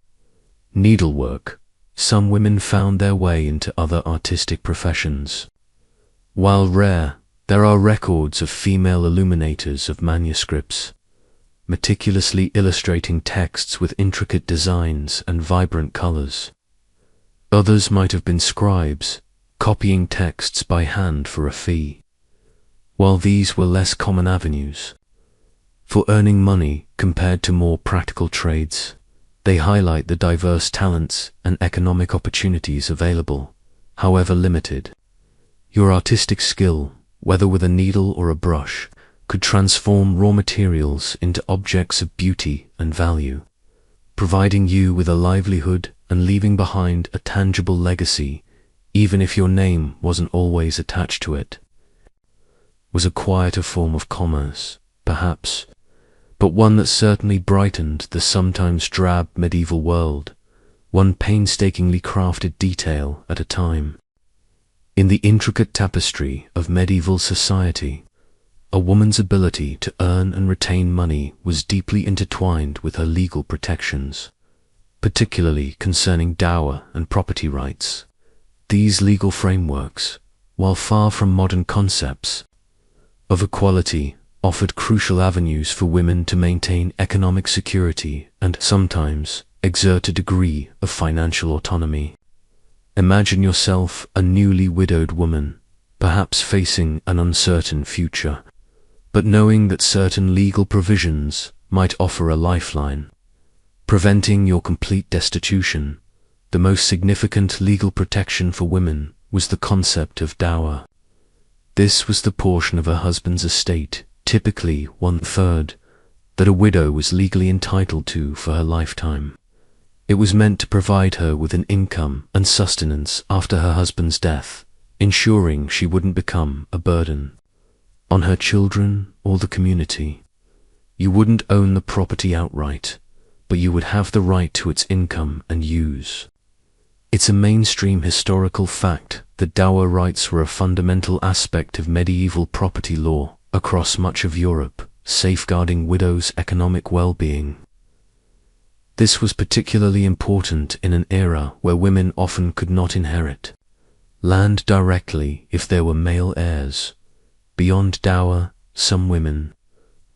needlework, some women found their way into other artistic professions. While rare, there are records of female illuminators of manuscripts, meticulously illustrating texts with intricate designs and vibrant colors. Others might have been scribes, copying texts by hand for a fee. While these were less common avenues for earning money compared to more practical trades, they highlight the diverse talents and economic opportunities available, however limited. Your artistic skill, whether with a needle or a brush, could transform raw materials into objects of beauty and value, providing you with a livelihood and leaving behind a tangible legacy, even if your name wasn't always attached to it. Was a quieter form of commerce, perhaps, but one that certainly brightened the sometimes drab medieval world, one painstakingly crafted detail at a time. In the intricate tapestry of medieval society, a woman's ability to earn and retain money was deeply intertwined with her legal protections, particularly concerning dower and property rights. These legal frameworks, while far from modern concepts of equality, offered crucial avenues for women to maintain economic security and sometimes exert a degree of financial autonomy. Imagine yourself a newly widowed woman, perhaps facing an uncertain future, but knowing that certain legal provisions might offer a lifeline, preventing your complete destitution. The most significant legal protection for women was the concept of dower. This was the portion of her husband's estate, typically 1/3, that a widow was legally entitled to for her lifetime. It was meant to provide her with an income and sustenance after her husband's death, ensuring she wouldn't become a burden on her children or the community. You wouldn't own the property outright, but you would have the right to its income and use. It's a mainstream historical fact that dower rights were a fundamental aspect of medieval property law across much of Europe, safeguarding widows' economic well-being. This was particularly important in an era where women often could not inherit land directly if there were male heirs. Beyond dower, some women,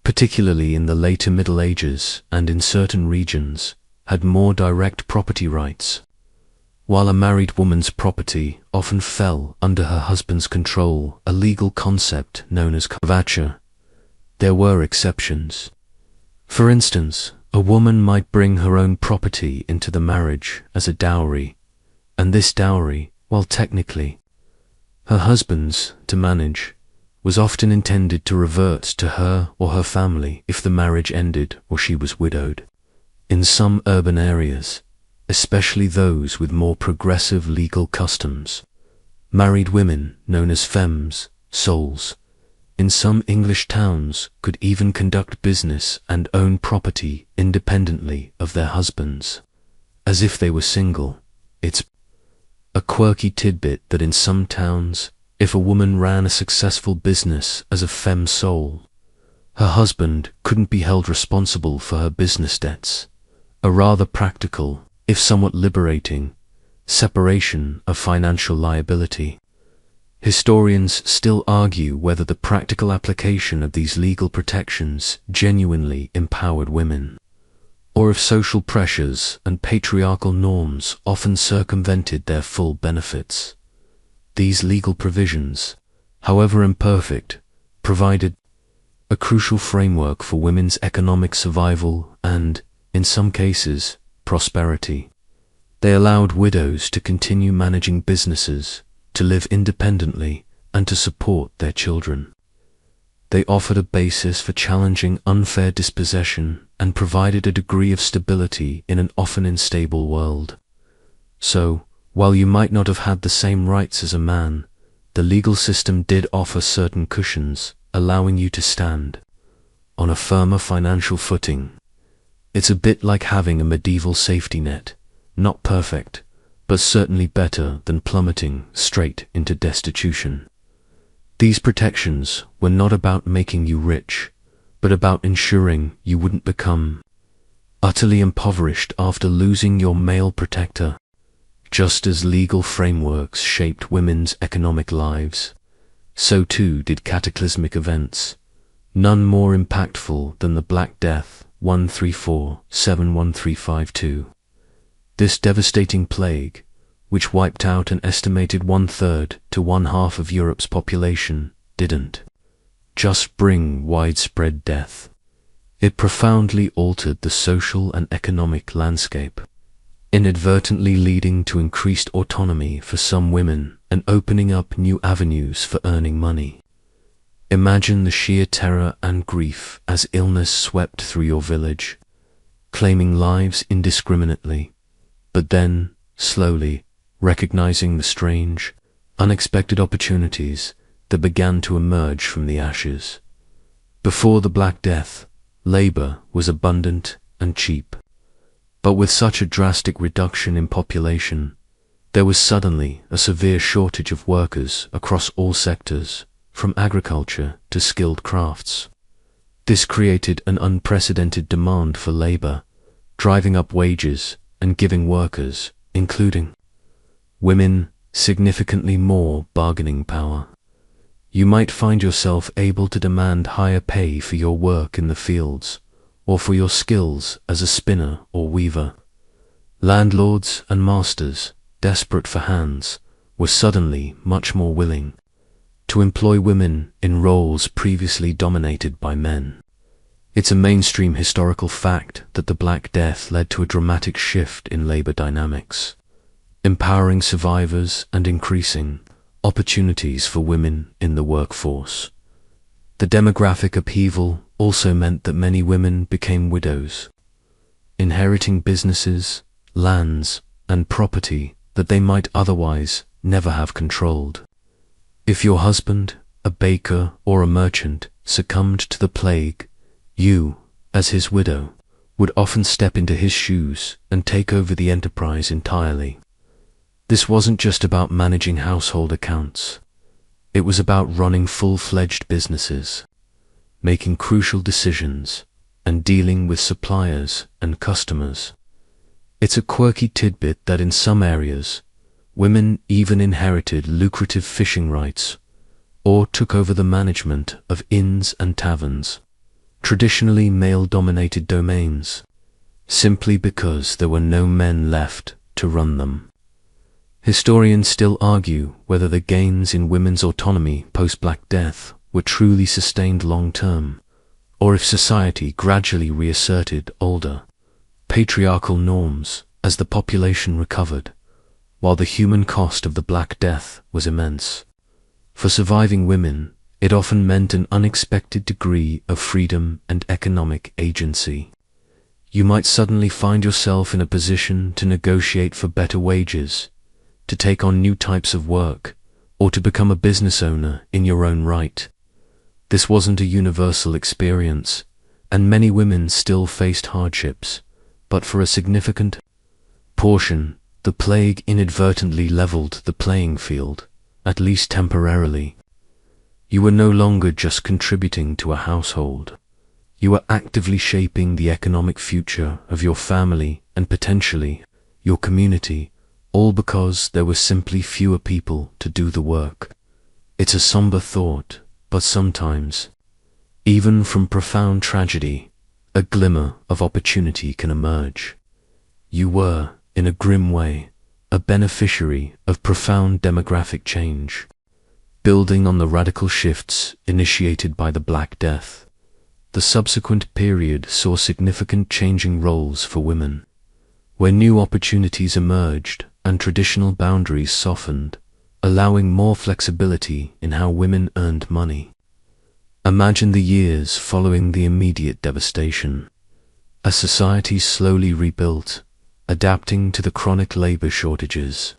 particularly in the later Middle Ages and in certain regions, had more direct property rights. While a married woman's property often fell under her husband's control, a legal concept known as courtyards, there were exceptions. For instance, a woman might bring her own property into the marriage as a dowry, and this dowry, while technically her husband's to manage, was often intended to revert to her or her family if the marriage ended or she was widowed. In some urban areas, especially those with more progressive legal customs, married women, known as femmes, souls, in some English towns could even conduct business and own property independently of their husbands, as if they were single. It's a quirky tidbit that in some towns, if a woman ran a successful business as a femme soul, her husband couldn't be held responsible for her business debts, a rather practical, if somewhat liberating, separation of financial liability. Historians still argue whether the practical application of these legal protections genuinely empowered women, or if social pressures and patriarchal norms often circumvented their full benefits. These legal provisions, however imperfect, provided a crucial framework for women's economic survival and, in some cases, prosperity. They allowed widows to continue managing businesses, to live independently, and to support their children. They offered a basis for challenging unfair dispossession and provided a degree of stability in an often unstable world. So, while you might not have had the same rights as a man, the legal system did offer certain cushions, allowing you to stand on a firmer financial footing. It's a bit like having a medieval safety net, not perfect, but certainly better than plummeting straight into destitution. These protections were not about making you rich, but about ensuring you wouldn't become utterly impoverished after losing your male protector. Just as legal frameworks shaped women's economic lives, so too did cataclysmic events, none more impactful than the Black Death 134-71352. This devastating plague, which wiped out an estimated 1/3 to 1/2 of Europe's population, didn't just bring widespread death. It profoundly altered the social and economic landscape, inadvertently leading to increased autonomy for some women and opening up new avenues for earning money. Imagine the sheer terror and grief as illness swept through your village, claiming lives indiscriminately, but then, slowly, recognizing the strange, unexpected opportunities that began to emerge from the ashes. Before the Black Death, labor was abundant and cheap. But with such a drastic reduction in population, there was suddenly a severe shortage of workers across all sectors, from agriculture to skilled crafts. This created an unprecedented demand for labor, driving up wages and giving workers, including women, significantly more bargaining power. You might find yourself able to demand higher pay for your work in the fields, or for your skills as a spinner or weaver. Landlords and masters, desperate for hands, were suddenly much more willing to employ women in roles previously dominated by men. It's a mainstream historical fact that the Black Death led to a dramatic shift in labor dynamics, empowering survivors and increasing opportunities for women in the workforce. The demographic upheaval also meant that many women became widows, inheriting businesses, lands, and property that they might otherwise never have controlled. If your husband, a baker or a merchant, succumbed to the plague, you, as his widow, would often step into his shoes and take over the enterprise entirely. This wasn't just about managing household accounts. It was about running full-fledged businesses, making crucial decisions, and dealing with suppliers and customers. It's a quirky tidbit that in some areas, women even inherited lucrative fishing rights or took over the management of inns and taverns, traditionally male-dominated domains, simply because there were no men left to run them. Historians still argue whether the gains in women's autonomy post-Black Death were truly sustained long-term, or if society gradually reasserted older, patriarchal norms as the population recovered, while the human cost of the Black Death was immense. For surviving women, it often meant an unexpected degree of freedom and economic agency. You might suddenly find yourself in a position to negotiate for better wages, to take on new types of work, or to become a business owner in your own right. This wasn't a universal experience, and many women still faced hardships, but for a significant portion, the plague inadvertently leveled the playing field, at least temporarily. You were no longer just contributing to a household. You were actively shaping the economic future of your family and potentially your community, all because there were simply fewer people to do the work. It's a somber thought, but sometimes, even from profound tragedy, a glimmer of opportunity can emerge. You were, in a grim way, a beneficiary of profound demographic change, building on the radical shifts initiated by the Black Death. The subsequent period saw significant changing roles for women, where new opportunities emerged and traditional boundaries softened, allowing more flexibility in how women earned money. Imagine the years following the immediate devastation. As society slowly rebuilt, adapting to the chronic labor shortages,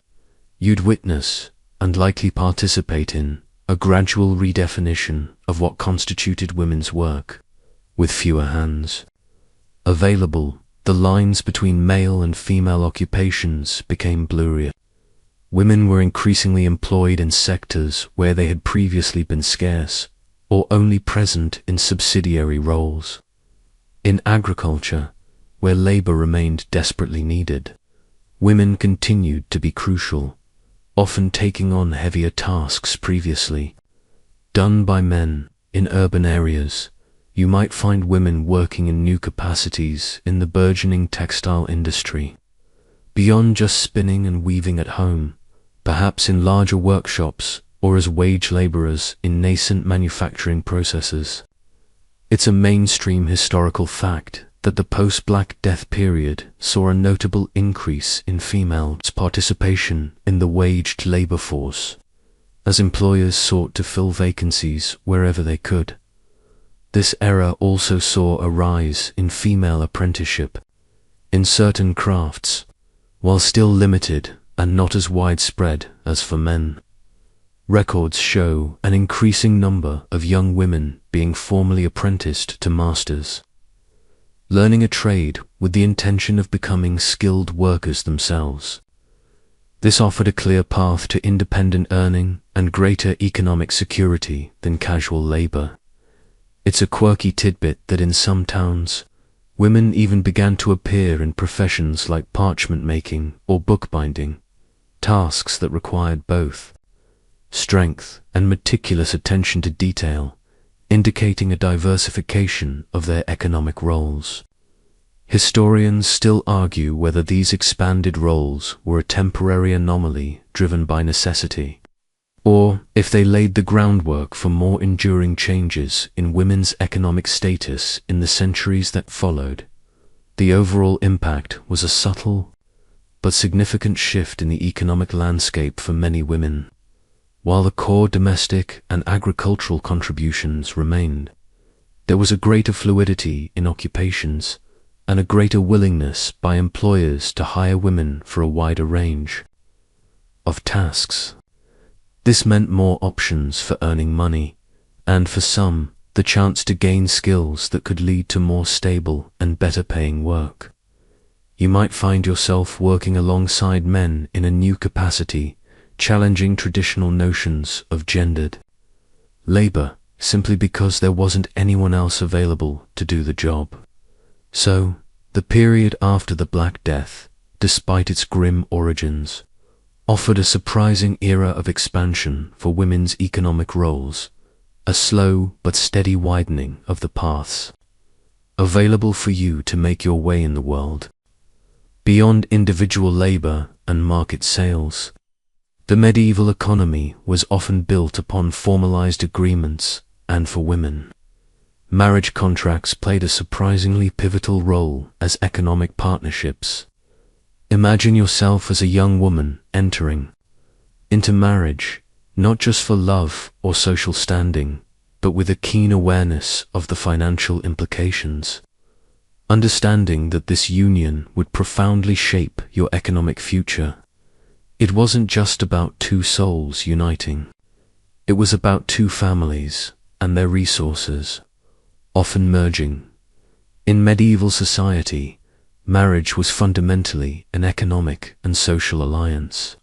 you'd witness, and likely participate in, a gradual redefinition of what constituted women's work. With fewer hands available, the lines between male and female occupations became blurrier. Women were increasingly employed in sectors where they had previously been scarce, or only present in subsidiary roles. In agriculture, where labor remained desperately needed, women continued to be crucial, often taking on heavier tasks previously done by men. In urban areas, you might find women working in new capacities in the burgeoning textile industry, beyond just spinning and weaving at home, perhaps in larger workshops or as wage laborers in nascent manufacturing processes. It's a mainstream historical fact that the post-Black Death period saw a notable increase in females' participation in the waged labor force, as employers sought to fill vacancies wherever they could. This era also saw a rise in female apprenticeship in certain crafts, while still limited and not as widespread as for men. Records show an increasing number of young women being formally apprenticed to masters, learning a trade with the intention of becoming skilled workers themselves. This offered a clear path to independent earning and greater economic security than casual labor. It's a quirky tidbit that in some towns, women even began to appear in professions like parchment making or bookbinding, tasks that required both strength and meticulous attention to detail, indicating a diversification of their economic roles. Historians still argue whether these expanded roles were a temporary anomaly driven by necessity, or if they laid the groundwork for more enduring changes in women's economic status in the centuries that followed. The overall impact was a subtle but significant shift in the economic landscape for many women. While the core domestic and agricultural contributions remained, there was a greater fluidity in occupations and a greater willingness by employers to hire women for a wider range of tasks. This meant more options for earning money, and for some, the chance to gain skills that could lead to more stable and better paying work. You might find yourself working alongside men in a new capacity, challenging traditional notions of gendered labor simply because there wasn't anyone else available to do the job. So, the period after the Black Death, despite its grim origins, offered a surprising era of expansion for women's economic roles, a slow but steady widening of the paths available for you to make your way in the world. Beyond individual labor and market sales, the medieval economy was often built upon formalized agreements, and for women, marriage contracts played a surprisingly pivotal role as economic partnerships. Imagine yourself as a young woman entering into marriage, not just for love or social standing, but with a keen awareness of the financial implications. Understanding that this union would profoundly shape your economic future. It wasn't just about two souls uniting. It was about two families and their resources, often merging. In medieval society, marriage was fundamentally an economic and social alliance,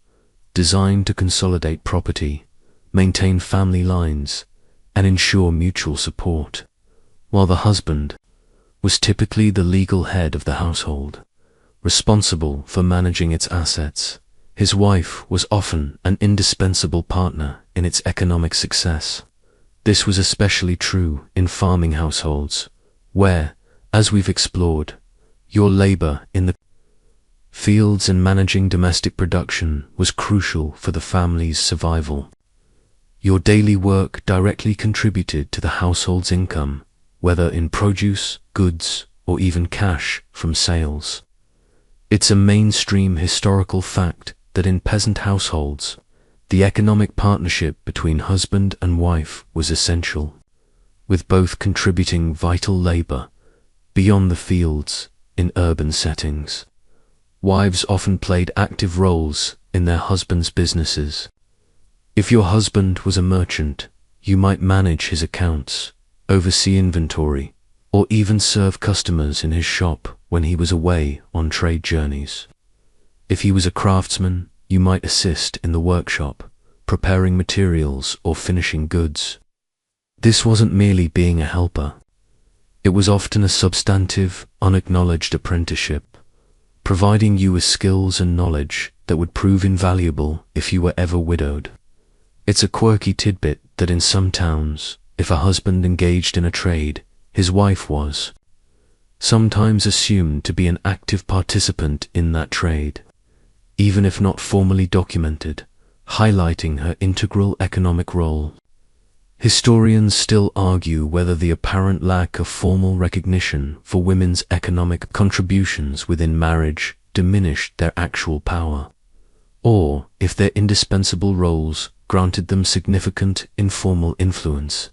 designed to consolidate property, maintain family lines, and ensure mutual support, while the husband was typically the legal head of the household, responsible for managing its assets. His wife was often an indispensable partner in its economic success. This was especially true in farming households, where, as we've explored, your labor in the fields and managing domestic production was crucial for the family's survival. Your daily work directly contributed to the household's income, whether in produce, goods, or even cash from sales. It's a mainstream historical fact that in peasant households, the economic partnership between husband and wife was essential, with both contributing vital labor beyond the fields in urban settings. Wives often played active roles in their husbands' businesses. If your husband was a merchant, you might manage his accounts, oversee inventory, or even serve customers in his shop when he was away on trade journeys. If he was a craftsman, you might assist in the workshop, preparing materials or finishing goods. This wasn't merely being a helper. It was often a substantive, unacknowledged apprenticeship, providing you with skills and knowledge that would prove invaluable if you were ever widowed. It's a quirky tidbit that in some towns, if a husband engaged in a trade, his wife was sometimes assumed to be an active participant in that trade, even if not formally documented, highlighting her integral economic role. Historians still argue whether the apparent lack of formal recognition for women's economic contributions within marriage diminished their actual power, or if their indispensable roles granted them significant informal influence.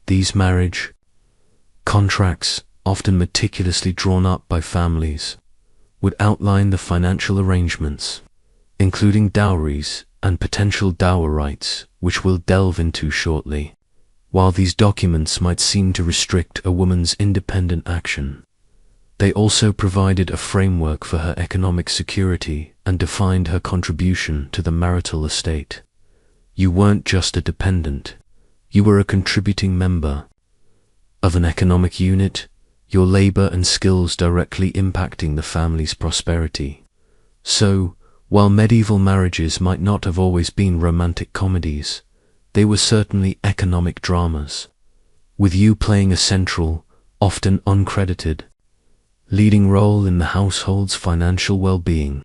These marriage contracts, often meticulously drawn up by families, would outline the financial arrangements, including dowries and potential dower rights, which we'll delve into shortly. While these documents might seem to restrict a woman's independent action, they also provided a framework for her economic security and defined her contribution to the marital estate. You weren't just a dependent, you were a contributing member of an economic unit, your labor and skills directly impacting the family's prosperity. So, while medieval marriages might not have always been romantic comedies, they were certainly economic dramas, with you playing a central, often uncredited, leading role in the household's financial well-being.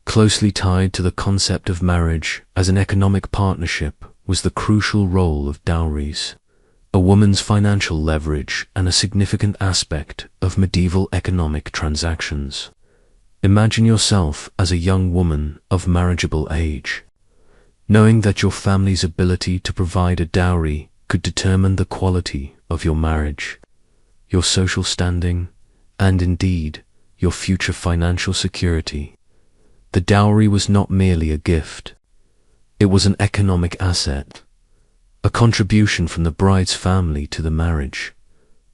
Closely tied to the concept of marriage as an economic partnership was the crucial role of dowries, a woman's financial leverage and a significant aspect of medieval economic transactions. Imagine yourself as a young woman of marriageable age, knowing that your family's ability to provide a dowry could determine the quality of your marriage, your social standing, and indeed, your future financial security. The dowry was not merely a gift. It was an economic asset, a contribution from the bride's family to the marriage.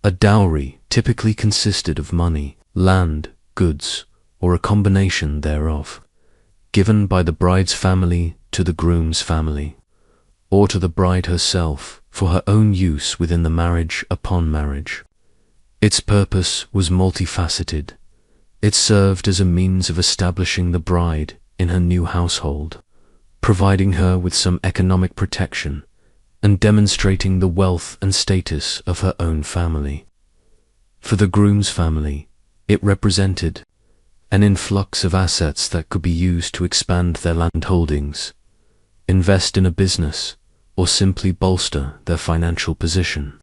A dowry typically consisted of money, land, goods, or a combination thereof, given by the bride's family to the groom's family, or to the bride herself for her own use within the marriage upon marriage. Its purpose was multifaceted. It served as a means of establishing the bride in her new household, providing her with some economic protection, and demonstrating the wealth and status of her own family. For the groom's family, it represented an influx of assets that could be used to expand their land holdings, invest in a business, or simply bolster their financial position.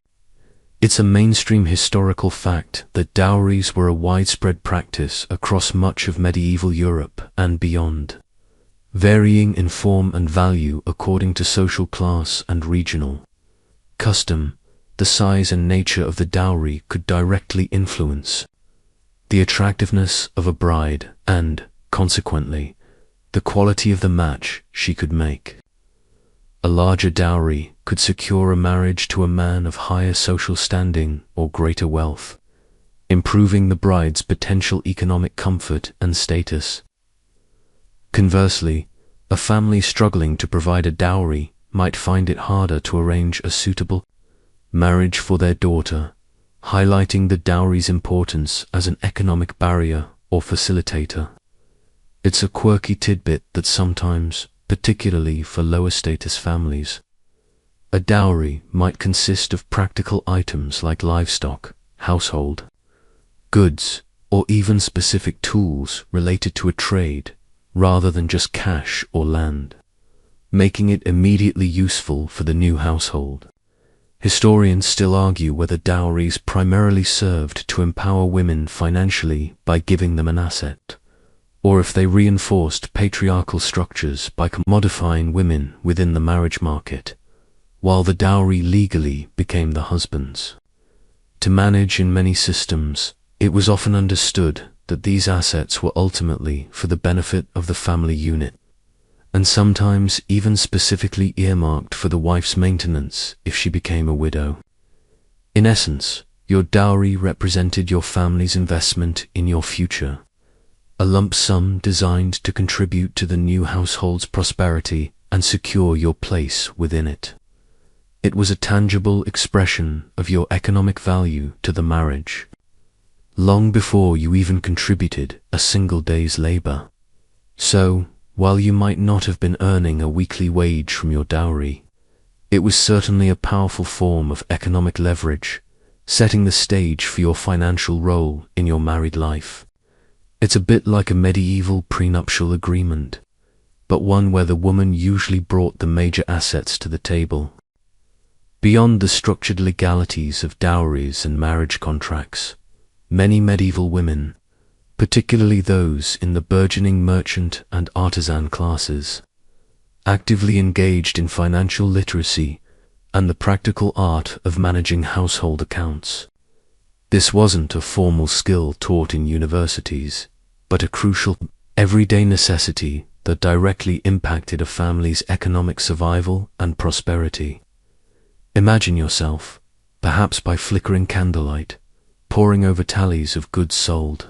It's a mainstream historical fact that dowries were a widespread practice across much of medieval Europe and beyond, varying in form and value according to social class and regional custom. The size and nature of the dowry could directly influence the attractiveness of a bride and, consequently, the quality of the match she could make. A larger dowry could secure a marriage to a man of higher social standing or greater wealth, improving the bride's potential economic comfort and status. Conversely, a family struggling to provide a dowry might find it harder to arrange a suitable marriage for their daughter, highlighting the dowry's importance as an economic barrier or facilitator. It's a quirky tidbit that sometimes, particularly for lower status families, a dowry might consist of practical items like livestock, household goods, or even specific tools related to a trade, rather than just cash or land, making it immediately useful for the new household. Historians still argue whether dowries primarily served to empower women financially by giving them an asset, or if they reinforced patriarchal structures by commodifying women within the marriage market, while the dowry legally became the husband's. To manage in many systems, it was often understood that these assets were ultimately for the benefit of the family unit, and sometimes even specifically earmarked for the wife's maintenance if she became a widow. In essence, your dowry represented your family's investment in your future, a lump sum designed to contribute to the new household's prosperity and secure your place within it. It was a tangible expression of your economic value to the marriage, long before you even contributed a single day's labor. So, while you might not have been earning a weekly wage from your dowry, it was certainly a powerful form of economic leverage, setting the stage for your financial role in your married life. It's a bit like a medieval prenuptial agreement, but one where the woman usually brought the major assets to the table. Beyond the structured legalities of dowries and marriage contracts, many medieval women, particularly those in the burgeoning merchant and artisan classes, actively engaged in financial literacy and the practical art of managing household accounts. This wasn't a formal skill taught in universities, but a crucial, everyday necessity that directly impacted a family's economic survival and prosperity. Imagine yourself, perhaps by flickering candlelight, poring over tallies of goods sold,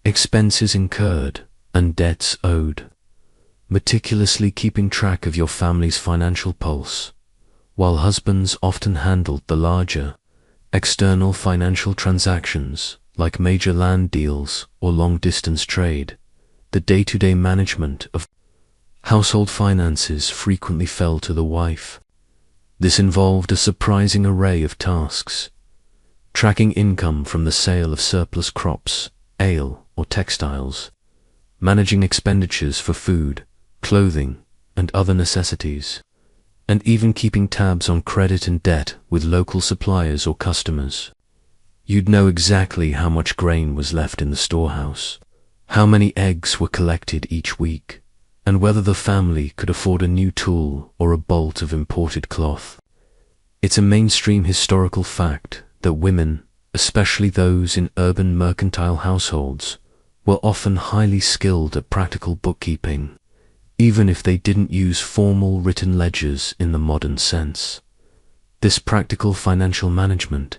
expenses incurred, and debts owed, meticulously keeping track of your family's financial pulse, while husbands often handled the larger, external financial transactions like major land deals or long-distance trade. The day-to-day management of household finances frequently fell to the wife. This involved a surprising array of tasks: tracking income from the sale of surplus crops, ale, or textiles, managing expenditures for food, clothing, and other necessities, and even keeping tabs on credit and debt with local suppliers or customers. You'd know exactly how much grain was left in the storehouse, how many eggs were collected each week, and whether the family could afford a new tool or a bolt of imported cloth. It's a mainstream historical fact that women, especially those in urban mercantile households, were often highly skilled at practical bookkeeping, even if they didn't use formal written ledgers in the modern sense. This practical financial management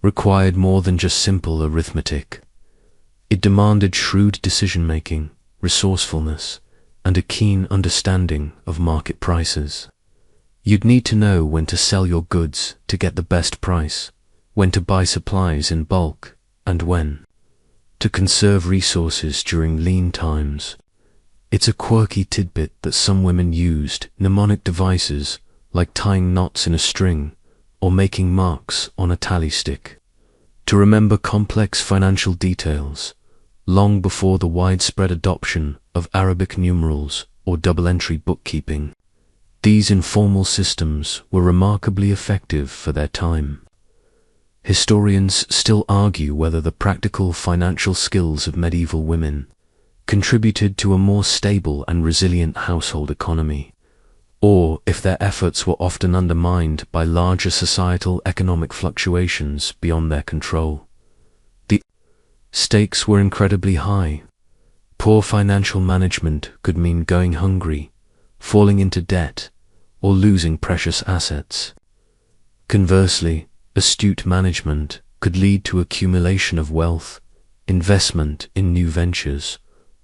required more than just simple arithmetic. It demanded shrewd decision-making, resourcefulness, and a keen understanding of market prices. You'd need to know when to sell your goods to get the best price, when to buy supplies in bulk, and when to conserve resources during lean times. It's a quirky tidbit that some women used mnemonic devices like tying knots in a string or making marks on a tally stick to remember complex financial details long before the widespread adoption of Arabic numerals or double-entry bookkeeping. These informal systems were remarkably effective for their time. Historians still argue whether the practical financial skills of medieval women contributed to a more stable and resilient household economy, or if their efforts were often undermined by larger societal economic fluctuations beyond their control. The stakes were incredibly high. Poor financial management could mean going hungry, falling into debt, or losing precious assets. Conversely, astute management could lead to accumulation of wealth, investment in new ventures,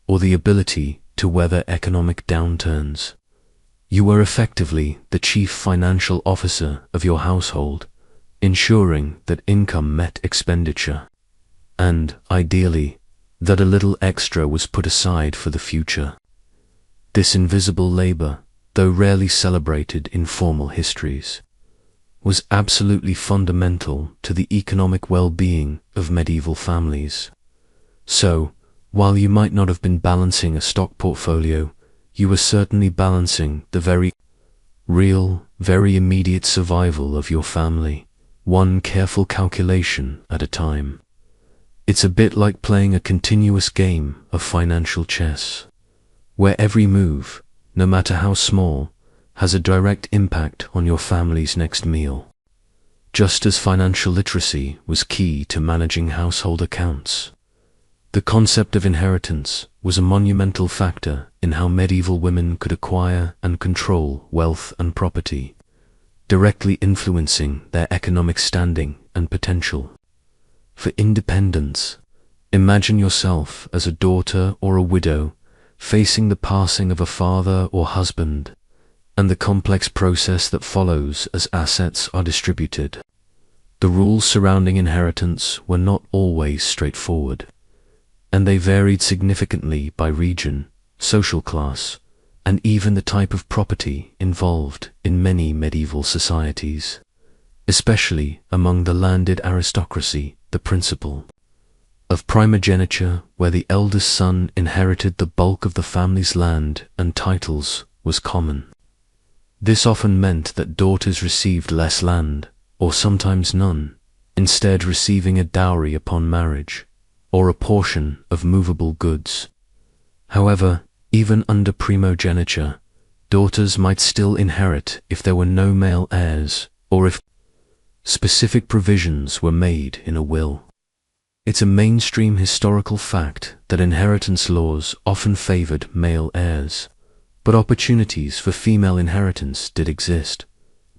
or the ability to weather economic downturns. You were effectively the chief financial officer of your household, ensuring that income met expenditure, and, ideally, that a little extra was put aside for the future. This invisible labor, though rarely celebrated in formal histories, was absolutely fundamental to the economic well-being of medieval families. So, while you might not have been balancing a stock portfolio, you were certainly balancing the very real, very immediate survival of your family, one careful calculation at a time. It's a bit like playing a continuous game of financial chess, where every move, no matter how small, has a direct impact on your family's next meal. Just as financial literacy was key to managing household accounts, the concept of inheritance was a monumental factor in how medieval women could acquire and control wealth and property, directly influencing their economic standing and potential for independence. Imagine yourself as a daughter or a widow facing the passing of a father or husband and the complex process that follows as assets are distributed. The rules surrounding inheritance were not always straightforward, and they varied significantly by region, social class, and even the type of property involved in many medieval societies. Especially among the landed aristocracy, the principle of primogeniture, where the eldest son inherited the bulk of the family's land and titles, was common. This often meant that daughters received less land, or sometimes none, instead receiving a dowry upon marriage, or a portion of movable goods. However, even under primogeniture, daughters might still inherit if there were no male heirs, or if specific provisions were made in a will. It's a mainstream historical fact that inheritance laws often favored male heirs, but opportunities for female inheritance did exist,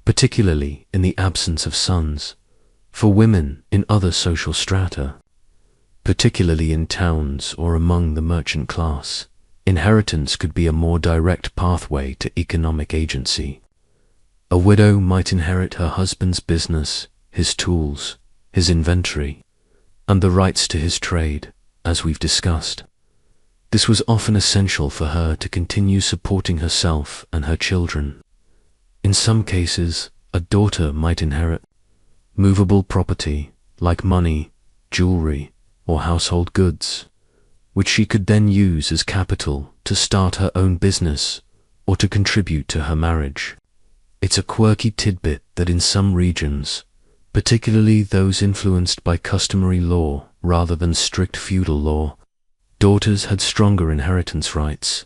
particularly in the absence of sons, for women in other social strata. Particularly in towns or among the merchant class, inheritance could be a more direct pathway to economic agency. A widow might inherit her husband's business, his tools, his inventory, and the rights to his trade, as we've discussed. This was often essential for her to continue supporting herself and her children. In some cases, a daughter might inherit movable property like money, jewelry, or household goods, which she could then use as capital to start her own business or to contribute to her marriage. It's a quirky tidbit that in some regions, particularly those influenced by customary law rather than strict feudal law, daughters had stronger inheritance rights,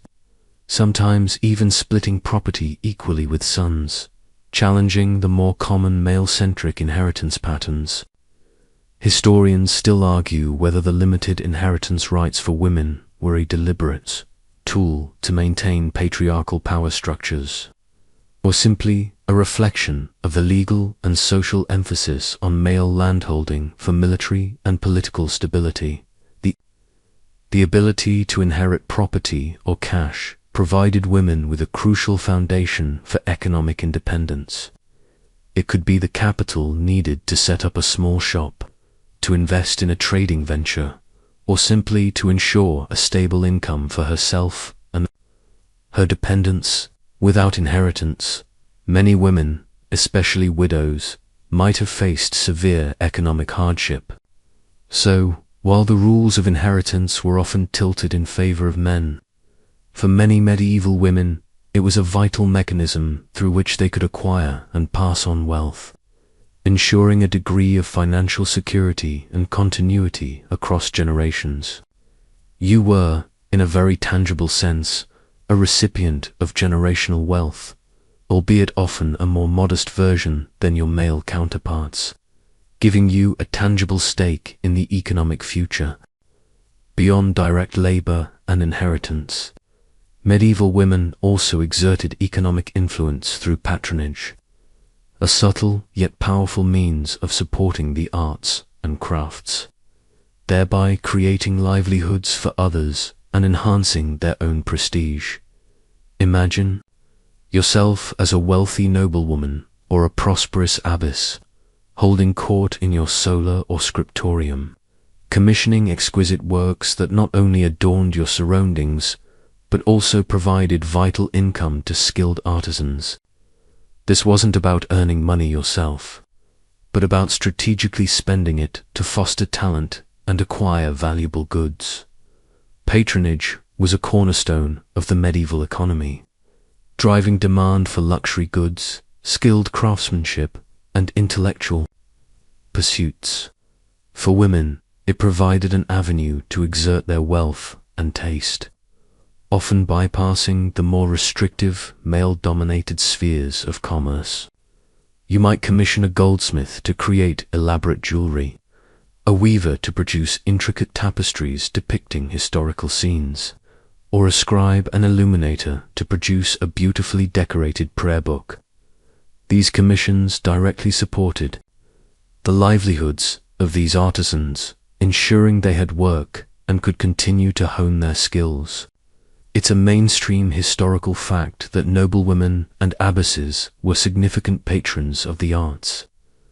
sometimes even splitting property equally with sons, challenging the more common male-centric inheritance patterns. Historians still argue whether the limited inheritance rights for women were a deliberate tool to maintain patriarchal power structures, or simply a reflection of the legal and social emphasis on male landholding for military and political stability. The ability to inherit property or cash provided women with a crucial foundation for economic independence. It could be the capital needed to set up a small shop, to invest in a trading venture, or simply to ensure a stable income for herself and her dependents. Without inheritance, many women, especially widows, might have faced severe economic hardship. So, while the rules of inheritance were often tilted in favor of men, for many medieval women it was a vital mechanism through which they could acquire and pass on wealth, ensuring a degree of financial security and continuity across generations. You were, in a very tangible sense, a recipient of generational wealth, albeit often a more modest version than your male counterparts, giving you a tangible stake in the economic future. Beyond direct labor and inheritance, medieval women also exerted economic influence through patronage, a subtle yet powerful means of supporting the arts and crafts, thereby creating livelihoods for others and enhancing their own prestige. Imagine yourself as a wealthy noblewoman or a prosperous abbess, holding court in your solar or scriptorium, commissioning exquisite works that not only adorned your surroundings, but also provided vital income to skilled artisans. This wasn't about earning money yourself, but about strategically spending it to foster talent and acquire valuable goods. Patronage was a cornerstone of the medieval economy, driving demand for luxury goods, skilled craftsmanship, and intellectual pursuits. For women, it provided an avenue to exert their wealth and taste, often bypassing the more restrictive, male-dominated spheres of commerce. You might commission a goldsmith to create elaborate jewelry, a weaver to produce intricate tapestries depicting historical scenes, or a scribe and illuminator to produce a beautifully decorated prayer book. These commissions directly supported the livelihoods of these artisans, ensuring they had work and could continue to hone their skills. It's a mainstream historical fact that noblewomen and abbesses were significant patrons of the arts,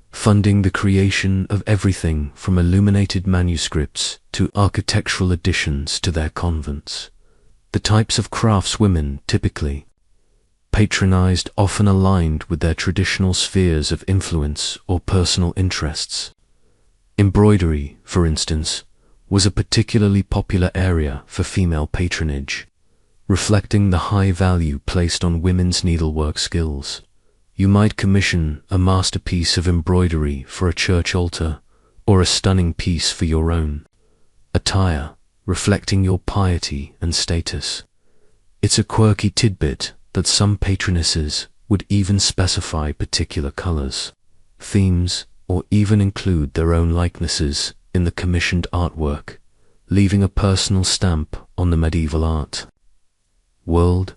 funding the creation of everything from illuminated manuscripts to architectural additions to their convents. The types of crafts women typically patronized often aligned with their traditional spheres of influence or personal interests. Embroidery, for instance, was a particularly popular area for female patronage, reflecting the high value placed on women's needlework skills. You might commission a masterpiece of embroidery for a church altar, or a stunning piece for your own attire, reflecting your piety and status. It's a quirky tidbit that some patronesses would even specify particular colors, themes, or even include their own likenesses in the commissioned artwork, leaving a personal stamp on the medieval art world.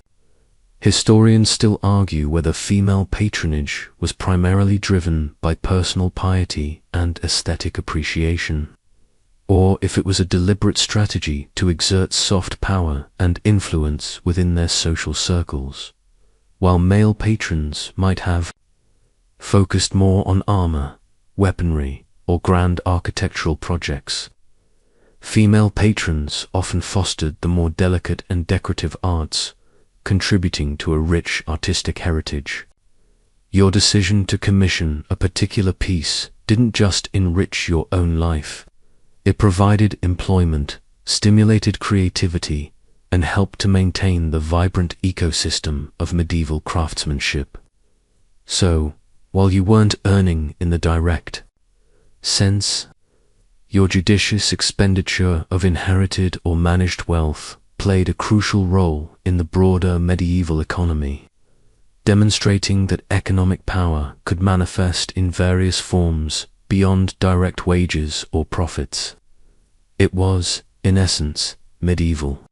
Historians still argue whether female patronage was primarily driven by personal piety and aesthetic appreciation, or if it was a deliberate strategy to exert soft power and influence within their social circles. While male patrons might have focused more on armor, weaponry, or grand architectural projects, female patrons often fostered the more delicate and decorative arts, contributing to a rich artistic heritage. Your decision to commission a particular piece didn't just enrich your own life. It provided employment, stimulated creativity, and helped to maintain the vibrant ecosystem of medieval craftsmanship. So, while you weren't earning in the direct sense, your judicious expenditure of inherited or managed wealth played a crucial role in the broader medieval economy, demonstrating that economic power could manifest in various forms beyond direct wages or profits. It was, in essence, medieval.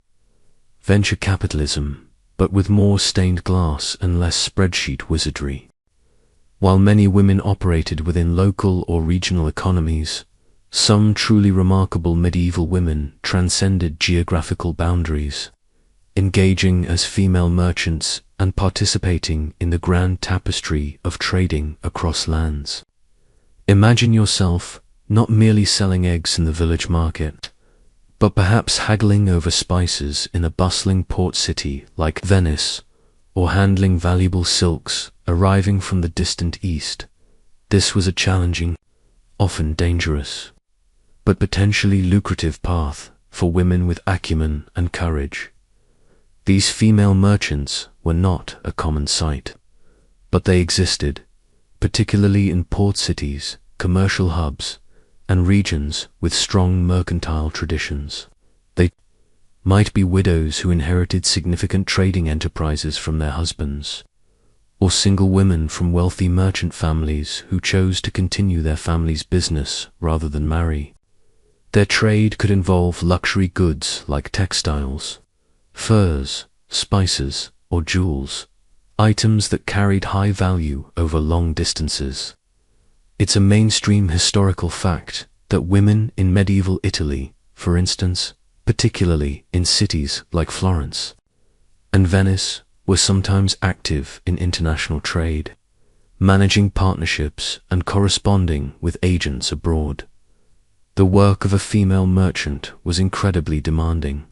venture capitalism, but with more stained glass and less spreadsheet wizardry. While many women operated within local or regional economies, some truly remarkable medieval women transcended geographical boundaries, engaging as female merchants and participating in the grand tapestry of trading across lands. Imagine yourself not merely selling eggs in the village market, but perhaps haggling over spices in a bustling port city like Venice, or handling valuable silks arriving from the distant east. This was a challenging, often dangerous, but potentially lucrative path for women with acumen and courage. These female merchants were not a common sight, but they existed, particularly in port cities, commercial hubs, and regions with strong mercantile traditions. They might be widows who inherited significant trading enterprises from their husbands, or single women from wealthy merchant families who chose to continue their family's business rather than marry. Their trade could involve luxury goods like textiles, furs, spices, or jewels, items that carried high value over long distances. It's a mainstream historical fact that women in medieval Italy, for instance, particularly in cities like Florence and Venice, were sometimes active in international trade, managing partnerships and corresponding with agents abroad. The work of a female merchant was incredibly demanding.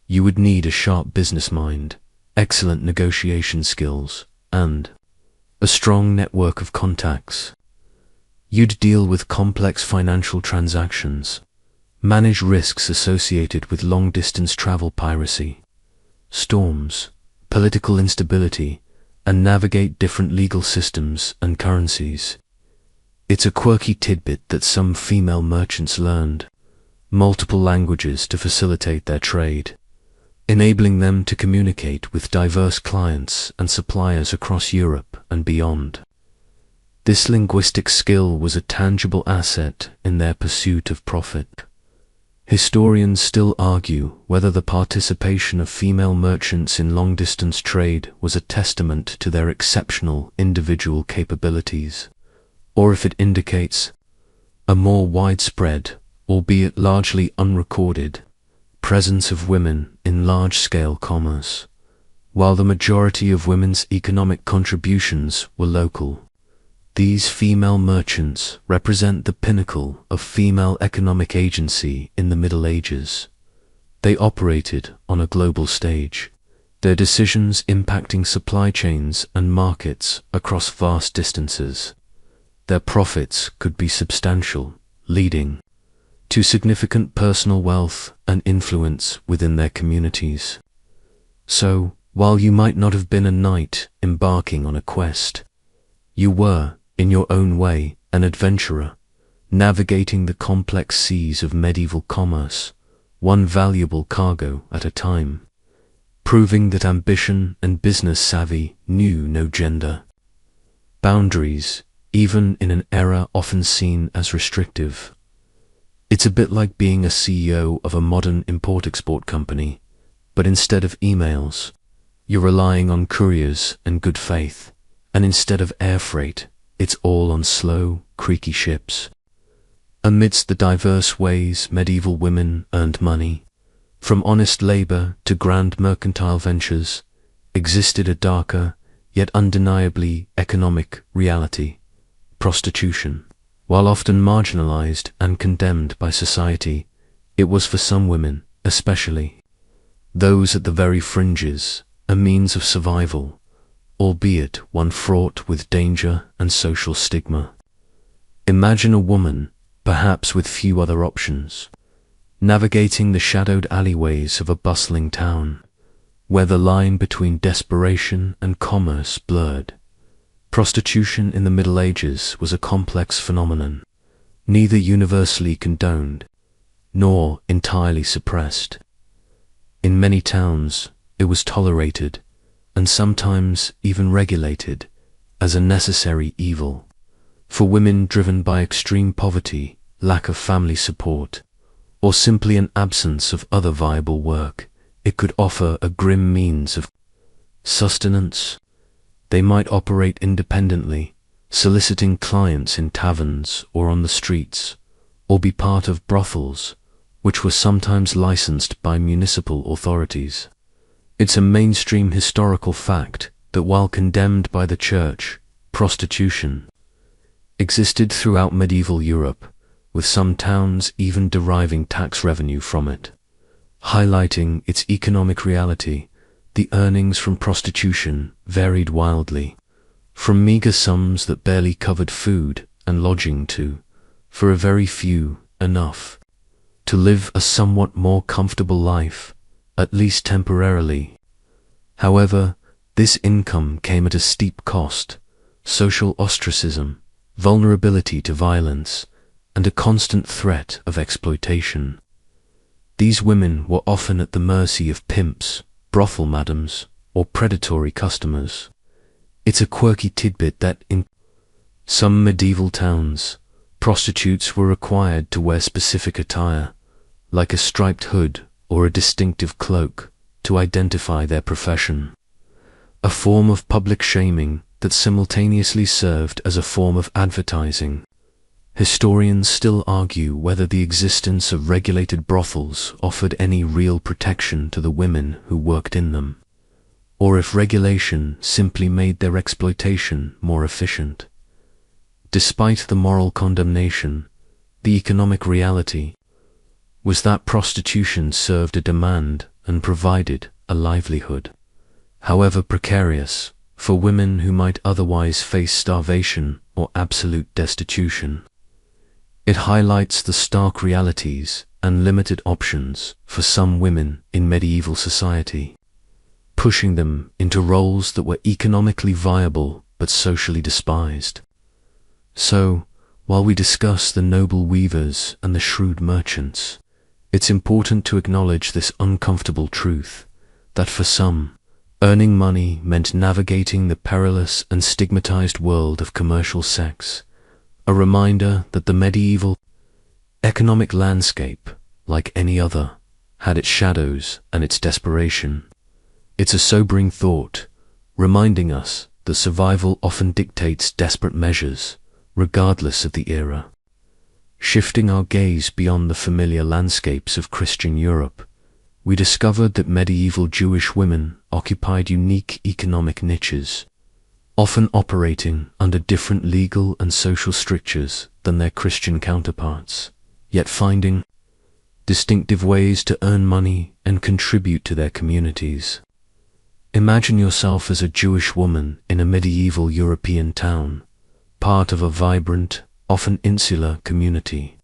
You would need a sharp business mind, excellent negotiation skills, and a strong network of contacts. You'd deal with complex financial transactions, manage risks associated with long-distance travel piracy, storms, political instability, and navigate different legal systems and currencies. It's a quirky tidbit that some female merchants learned multiple languages to facilitate their trade, enabling them to communicate with diverse clients and suppliers across Europe and beyond. This linguistic skill was a tangible asset in their pursuit of profit. Historians still argue whether the participation of female merchants in long-distance trade was a testament to their exceptional individual capabilities, or if it indicates a more widespread, albeit largely unrecorded, presence of women in large-scale commerce. While the majority of women's economic contributions were local, these female merchants represent the pinnacle of female economic agency in the Middle Ages. They operated on a global stage, their decisions impacting supply chains and markets across vast distances. Their profits could be substantial, leading to significant personal wealth and influence within their communities. So, while you might not have been a knight embarking on a quest, you were, in your own way, an adventurer, navigating the complex seas of medieval commerce, one valuable cargo at a time, proving that ambition and business savvy knew no gender, boundaries, even in an era often seen as restrictive. It's a bit like being a CEO of a modern import-export company, but instead of emails, you're relying on couriers and good faith, and instead of air freight, it's all on slow, creaky ships. Amidst the diverse ways medieval women earned money, from honest labor to grand mercantile ventures, existed a darker, yet undeniably economic reality: prostitution. While often marginalized and condemned by society, it was for some women, especially those at the very fringes, a means of survival, albeit one fraught with danger and social stigma. Imagine a woman, perhaps with few other options, navigating the shadowed alleyways of a bustling town, where the line between desperation and commerce blurred. Prostitution in the Middle Ages was a complex phenomenon, neither universally condoned, nor entirely suppressed. In many towns, it was tolerated, and sometimes even regulated, as a necessary evil. For women driven by extreme poverty, lack of family support, or simply an absence of other viable work, it could offer a grim means of sustenance. They might operate independently, soliciting clients in taverns or on the streets, or be part of brothels, which were sometimes licensed by municipal authorities. It's a mainstream historical fact that while condemned by the Church, prostitution existed throughout medieval Europe, with some towns even deriving tax revenue from it. Highlighting its economic reality, the earnings from prostitution varied wildly, from meager sums that barely covered food and lodging to, for a very few, enough to live a somewhat more comfortable life, at least temporarily. However, this income came at a steep cost: social ostracism, vulnerability to violence, and a constant threat of exploitation. These women were often at the mercy of pimps, brothel madams, or predatory customers. It's a quirky tidbit that in some medieval towns, prostitutes were required to wear specific attire, like a striped hood or a distinctive cloak, to identify their profession. A form of public shaming that simultaneously served as a form of advertising. Historians still argue whether the existence of regulated brothels offered any real protection to the women who worked in them, or if regulation simply made their exploitation more efficient. Despite the moral condemnation, the economic reality was that prostitution served a demand and provided a livelihood, however precarious, for women who might otherwise face starvation or absolute destitution. It highlights the stark realities and limited options for some women in medieval society, pushing them into roles that were economically viable but socially despised. So, while we discuss the noble weavers and the shrewd merchants, it's important to acknowledge this uncomfortable truth, that for some, earning money meant navigating the perilous and stigmatized world of commercial sex, a reminder that the medieval economic landscape, like any other, had its shadows and its desperation. It's a sobering thought, reminding us that survival often dictates desperate measures, regardless of the era. Shifting our gaze beyond the familiar landscapes of Christian Europe, we discovered that medieval Jewish women occupied unique economic niches, often operating under different legal and social strictures than their Christian counterparts, yet finding distinctive ways to earn money and contribute to their communities. Imagine yourself as a Jewish woman in a medieval European town, part of a vibrant, often insular community,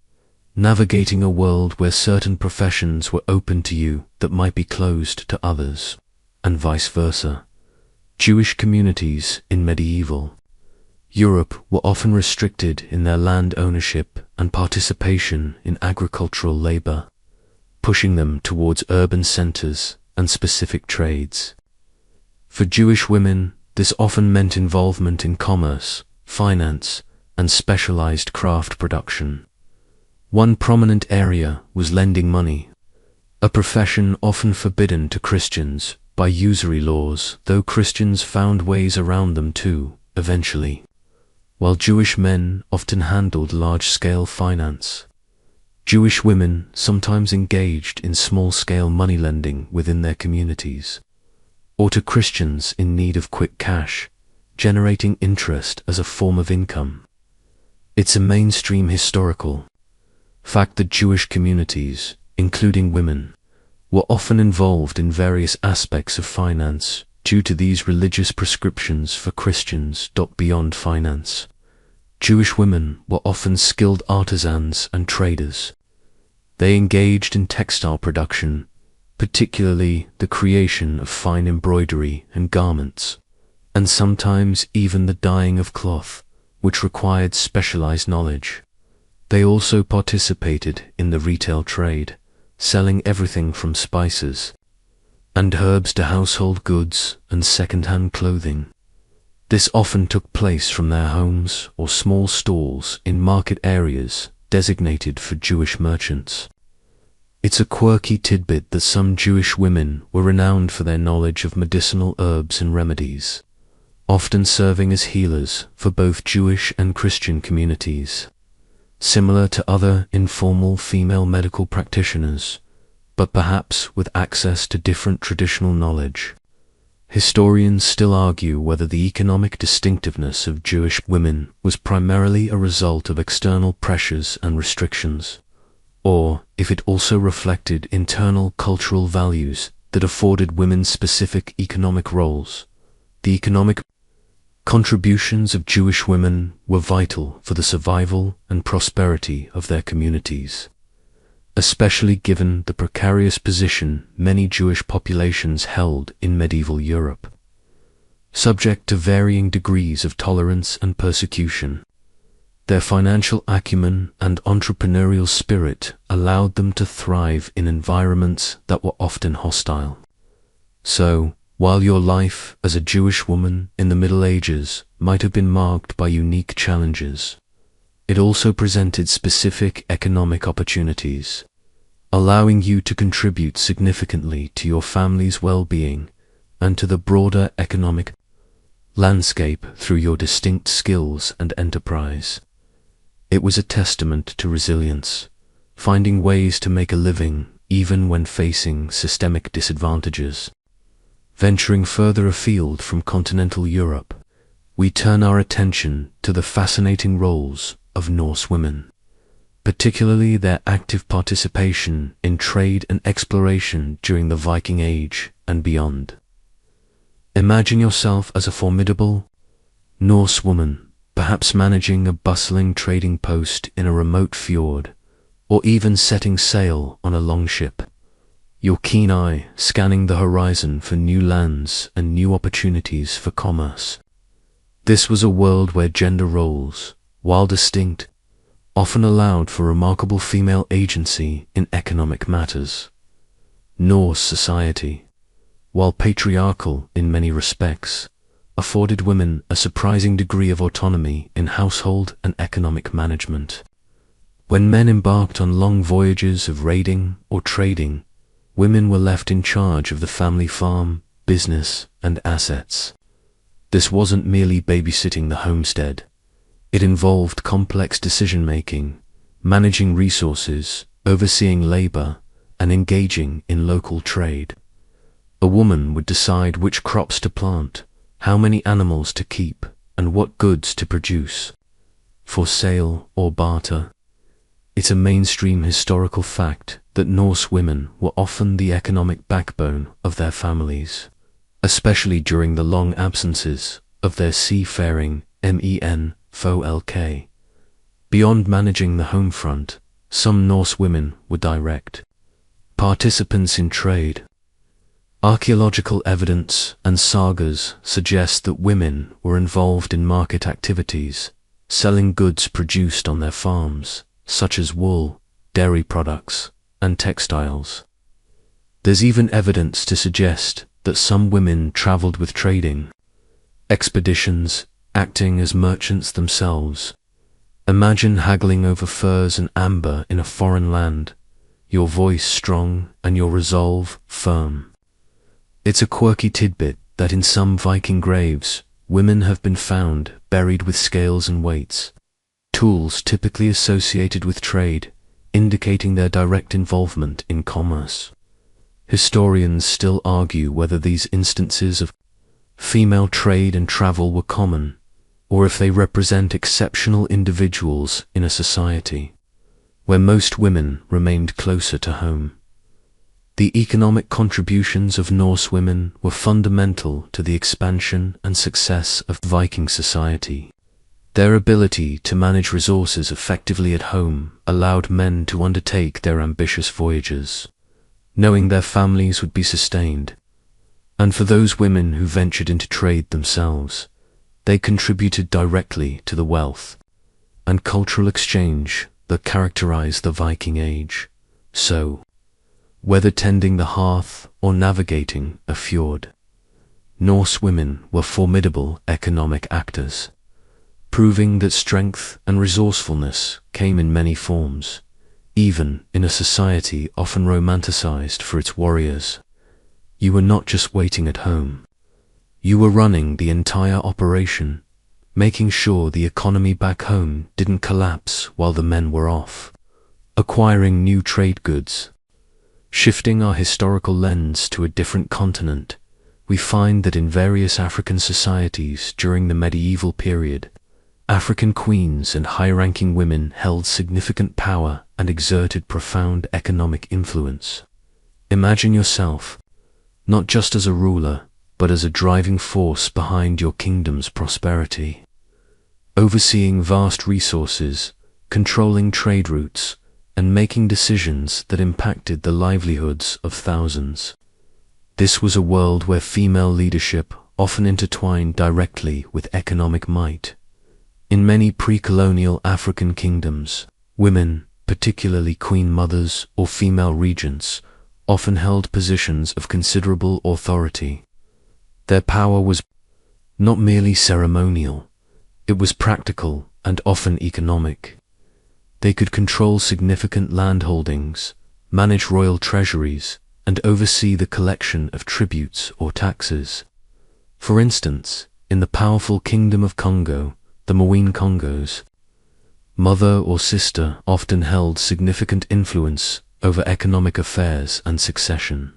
navigating a world where certain professions were open to you that might be closed to others, and vice versa. Jewish communities in medieval Europe were often restricted in their land ownership and participation in agricultural labor, pushing them towards urban centers and specific trades. For Jewish women, this often meant involvement in commerce, finance, and specialized craft production. One prominent area was lending money, a profession often forbidden to Christians by usury laws, though Christians found ways around them too, eventually, while Jewish men often handled large-scale finance. Jewish women sometimes engaged in small-scale money lending within their communities, or to Christians in need of quick cash, generating interest as a form of income. It's a mainstream historical fact that Jewish communities, including women, were often involved in various aspects of finance due to these religious prescriptions for Christians. Beyond finance, Jewish women were often skilled artisans and traders. They engaged in textile production, particularly the creation of fine embroidery and garments, and sometimes even the dyeing of cloth, which required specialized knowledge. They also participated in the retail trade, selling everything from spices and herbs to household goods and second-hand clothing. This often took place from their homes or small stalls in market areas designated for Jewish merchants. It's a quirky tidbit that some Jewish women were renowned for their knowledge of medicinal herbs and remedies, often serving as healers for both Jewish and Christian communities, similar to other informal female medical practitioners, but perhaps with access to different traditional knowledge. Historians still argue whether the economic distinctiveness of Jewish women was primarily a result of external pressures and restrictions, or if it also reflected internal cultural values that afforded women specific economic roles. The economic contributions of Jewish women were vital for the survival and prosperity of their communities, especially given the precarious position many Jewish populations held in medieval Europe. Subject to varying degrees of tolerance and persecution, their financial acumen and entrepreneurial spirit allowed them to thrive in environments that were often hostile. So, while your life as a Jewish woman in the Middle Ages might have been marked by unique challenges, it also presented specific economic opportunities, allowing you to contribute significantly to your family's well-being and to the broader economic landscape through your distinct skills and enterprise. It was a testament to resilience, finding ways to make a living even when facing systemic disadvantages. Venturing further afield from continental Europe, we turn our attention to the fascinating roles of Norse women, particularly their active participation in trade and exploration during the Viking Age and beyond. Imagine yourself as a formidable Norse woman, perhaps managing a bustling trading post in a remote fjord, or even setting sail on a longship, your keen eye scanning the horizon for new lands and new opportunities for commerce. This was a world where gender roles, while distinct, often allowed for remarkable female agency in economic matters. Norse society, while patriarchal in many respects, afforded women a surprising degree of autonomy in household and economic management. When men embarked on long voyages of raiding or trading, women were left in charge of the family farm, business, and assets. This wasn't merely babysitting the homestead. It involved complex decision-making, managing resources, overseeing labor, and engaging in local trade. A woman would decide which crops to plant, how many animals to keep, and what goods to produce, for sale or barter. It's a mainstream historical fact that Norse women were often the economic backbone of their families, especially during the long absences of their seafaring folk. Beyond managing the home front, some Norse women were direct participants in trade. Archaeological evidence and sagas suggest that women were involved in market activities, selling goods produced on their farms, such as wool, dairy products, and textiles. There's even evidence to suggest that some women traveled with trading expeditions, acting as merchants themselves. Imagine haggling over furs and amber in a foreign land, your voice strong and your resolve firm. It's a quirky tidbit that in some Viking graves, women have been found buried with scales and weights, tools typically associated with trade, indicating their direct involvement in commerce. Historians still argue whether these instances of female trade and travel were common, or if they represent exceptional individuals in a society where most women remained closer to home. The economic contributions of Norse women were fundamental to the expansion and success of Viking society. Their ability to manage resources effectively at home allowed men to undertake their ambitious voyages, knowing their families would be sustained. And for those women who ventured into trade themselves, they contributed directly to the wealth and cultural exchange that characterized the Viking Age. So, whether tending the hearth or navigating a fjord, Norse women were formidable economic actors, proving that strength and resourcefulness came in many forms, even in a society often romanticized for its warriors. You were not just waiting at home. You were running the entire operation, making sure the economy back home didn't collapse while the men were off, acquiring new trade goods. Shifting our historical lens to a different continent, we find that in various African societies during the medieval period, African queens and high-ranking women held significant power and exerted profound economic influence. Imagine yourself, not just as a ruler, but as a driving force behind your kingdom's prosperity. Overseeing vast resources, controlling trade routes, and making decisions that impacted the livelihoods of thousands. This was a world where female leadership often intertwined directly with economic might. In many pre-colonial African kingdoms, women, particularly queen mothers or female regents, often held positions of considerable authority. Their power was not merely ceremonial, it was practical and often economic. They could control significant landholdings, manage royal treasuries, and oversee the collection of tributes or taxes. For instance, in the powerful Kingdom of Congo, the Mwin Congos, mother or sister often held significant influence over economic affairs and succession.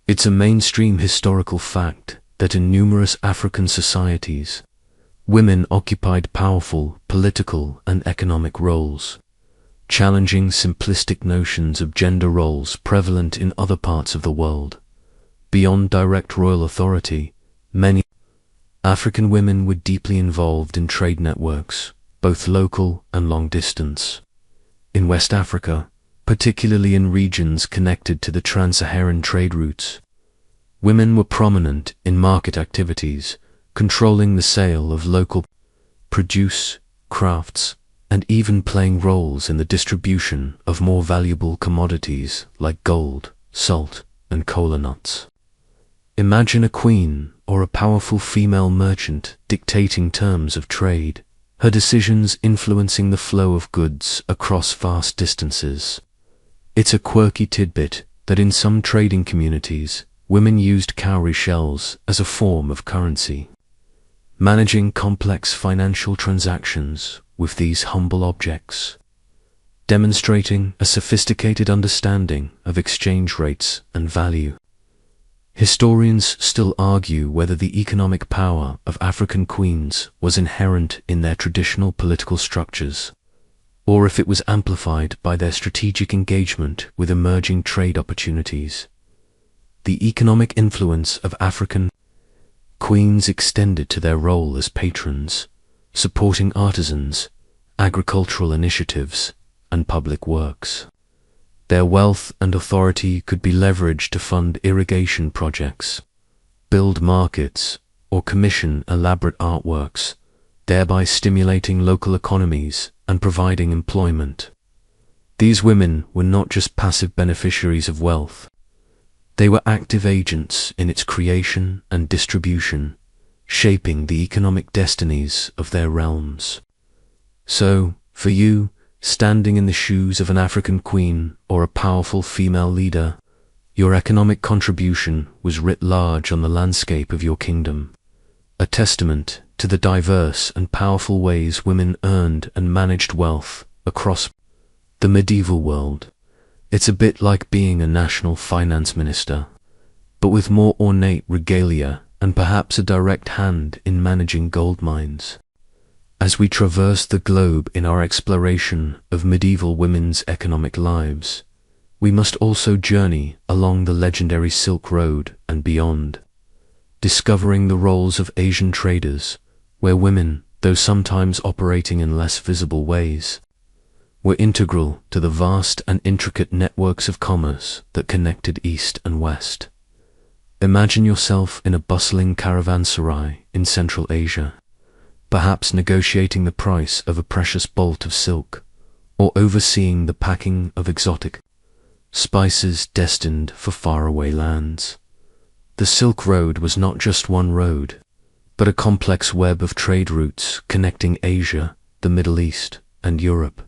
It's a mainstream historical fact that in numerous African societies, women occupied powerful political and economic roles, challenging simplistic notions of gender roles prevalent in other parts of the world. Beyond direct royal authority, many African women were deeply involved in trade networks, both local and long distance. In West Africa, particularly in regions connected to the trans-Saharan trade routes, women were prominent in market activities, controlling the sale of local produce, crafts, and even playing roles in the distribution of more valuable commodities like gold, salt, and kola nuts. Imagine a queen or a powerful female merchant dictating terms of trade, her decisions influencing the flow of goods across vast distances. It's a quirky tidbit that in some trading communities, women used cowrie shells as a form of currency, managing complex financial transactions with these humble objects, demonstrating a sophisticated understanding of exchange rates and value. Historians still argue whether the economic power of African queens was inherent in their traditional political structures, or if it was amplified by their strategic engagement with emerging trade opportunities. The economic influence of African queens extended to their role as patrons, supporting artisans, agricultural initiatives, and public works. Their wealth and authority could be leveraged to fund irrigation projects, build markets, or commission elaborate artworks, thereby stimulating local economies and providing employment. These women were not just passive beneficiaries of wealth. They were active agents in its creation and distribution, shaping the economic destinies of their realms. So, for you, standing in the shoes of an African queen or a powerful female leader, your economic contribution was writ large on the landscape of your kingdom, a testament to the diverse and powerful ways women earned and managed wealth across the medieval world. It's a bit like being a national finance minister, but with more ornate regalia and perhaps a direct hand in managing gold mines. As we traverse the globe in our exploration of medieval women's economic lives, we must also journey along the legendary Silk Road and beyond, discovering the roles of Asian traders, where women, though sometimes operating in less visible ways, were integral to the vast and intricate networks of commerce that connected East and West. Imagine yourself in a bustling caravanserai in Central Asia, perhaps negotiating the price of a precious bolt of silk, or overseeing the packing of exotic spices destined for faraway lands. The Silk Road was not just one road, but a complex web of trade routes connecting Asia, the Middle East, and Europe.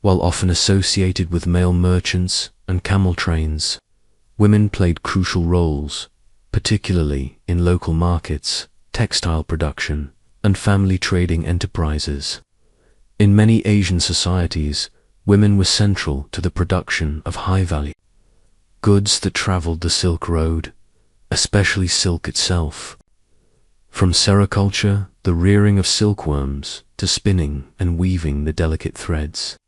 While often associated with male merchants and camel trains, women played crucial roles, particularly in local markets, textile production, and family trading enterprises. In many Asian societies, women were central to the production of high-value goods that traveled the Silk Road, especially silk itself. From sericulture, the rearing of silkworms, to spinning and weaving the delicate threads.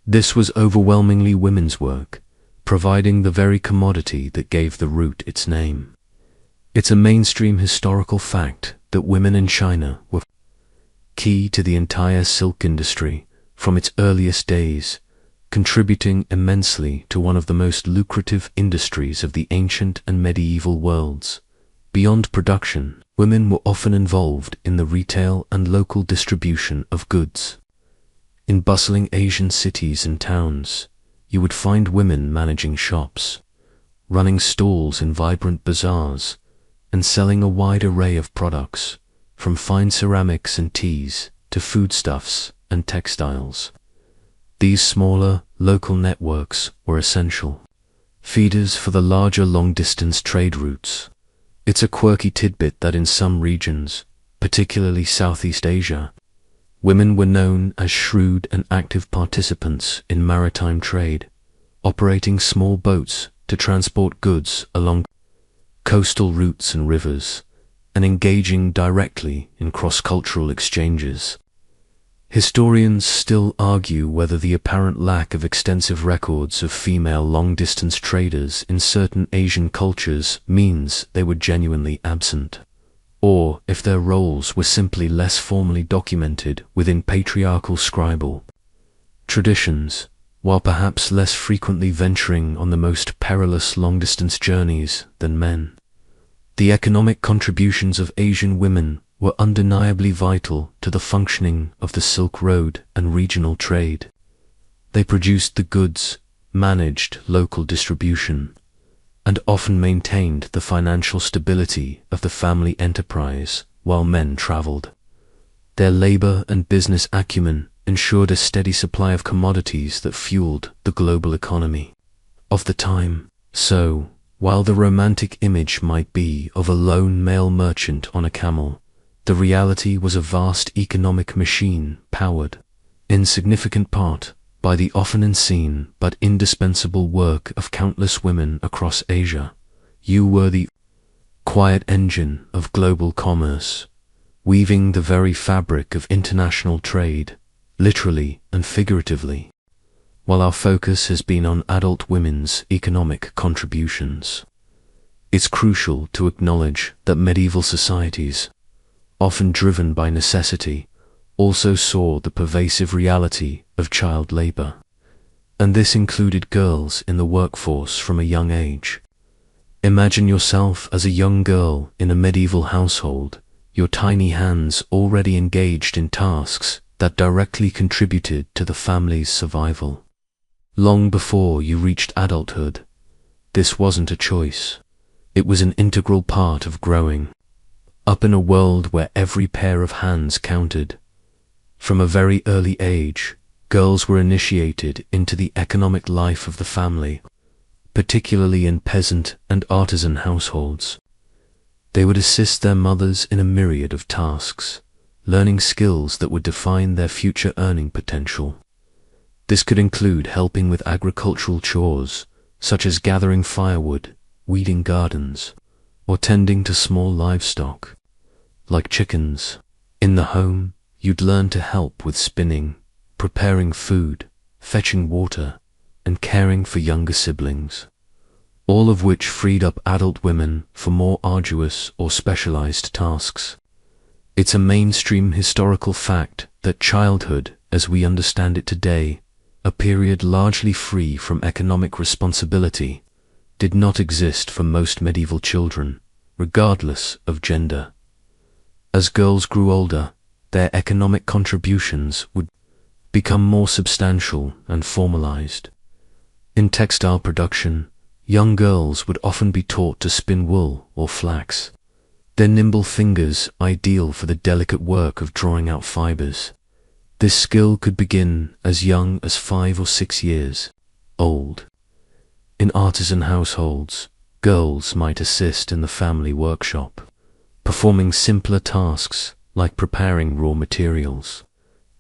This was overwhelmingly women's work, providing the very commodity that gave the route its name. It's a mainstream historical fact that women in China were key to the entire silk industry from its earliest days, contributing immensely to one of the most lucrative industries of the ancient and medieval worlds. Beyond production, women were often involved in the retail and local distribution of goods. In bustling Asian cities and towns, you would find women managing shops, running stalls in vibrant bazaars, and selling a wide array of products, from fine ceramics and teas to foodstuffs and textiles. These smaller, local networks were essential feeders for the larger long-distance trade routes. It's a quirky tidbit that in some regions, particularly Southeast Asia, women were known as shrewd and active participants in maritime trade, operating small boats to transport goods along coastal routes and rivers, and engaging directly in cross-cultural exchanges. Historians still argue whether the apparent lack of extensive records of female long-distance traders in certain Asian cultures means they were genuinely absent, or if their roles were simply less formally documented within patriarchal scribal traditions, while perhaps less frequently venturing on the most perilous long-distance journeys than men. The economic contributions of Asian women were undeniably vital to the functioning of the Silk Road and regional trade. They produced the goods, managed local distribution, and often maintained the financial stability of the family enterprise while men traveled. Their labor and business acumen ensured a steady supply of commodities that fueled the global economy of the time. So, while the romantic image might be of a lone male merchant on a camel, the reality was a vast economic machine powered, in significant part, by the often unseen but indispensable work of countless women across Asia. You were the quiet engine of global commerce, weaving the very fabric of international trade, literally and figuratively. While our focus has been on adult women's economic contributions, it's crucial to acknowledge that medieval societies, often driven by necessity, also saw the pervasive reality of child labor, and this included girls in the workforce from a young age. Imagine yourself as a young girl in a medieval household, your tiny hands already engaged in tasks that directly contributed to the family's survival. Long before you reached adulthood, this wasn't a choice. It was an integral part of growing up in a world where every pair of hands counted. From a very early age, girls were initiated into the economic life of the family, particularly in peasant and artisan households. They would assist their mothers in a myriad of tasks, learning skills that would define their future earning potential. This could include helping with agricultural chores, such as gathering firewood, weeding gardens, or tending to small livestock, like chickens. In the home, you'd learn to help with spinning, preparing food, fetching water, and caring for younger siblings, all of which freed up adult women for more arduous or specialized tasks. It's a mainstream historical fact that childhood, as we understand it today, a period largely free from economic responsibility, did not exist for most medieval children, regardless of gender. As girls grew older, their economic contributions would become more substantial and formalized. In textile production, young girls would often be taught to spin wool or flax, their nimble fingers ideal for the delicate work of drawing out fibers. This skill could begin as young as 5 or 6 years old. In artisan households, girls might assist in the family workshop, performing simpler tasks like preparing raw materials,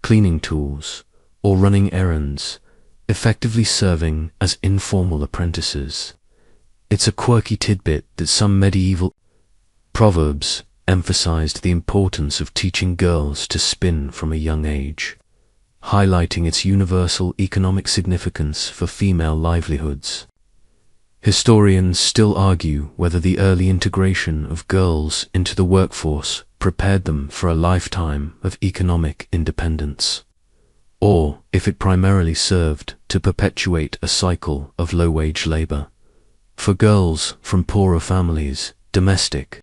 cleaning tools, or running errands, effectively serving as informal apprentices. It's a quirky tidbit that some medieval proverbs emphasized the importance of teaching girls to spin from a young age, highlighting its universal economic significance for female livelihoods. Historians still argue whether the early integration of girls into the workforce prepared them for a lifetime of economic independence, or if it primarily served to perpetuate a cycle of low-wage labor. For girls from poorer families, domestic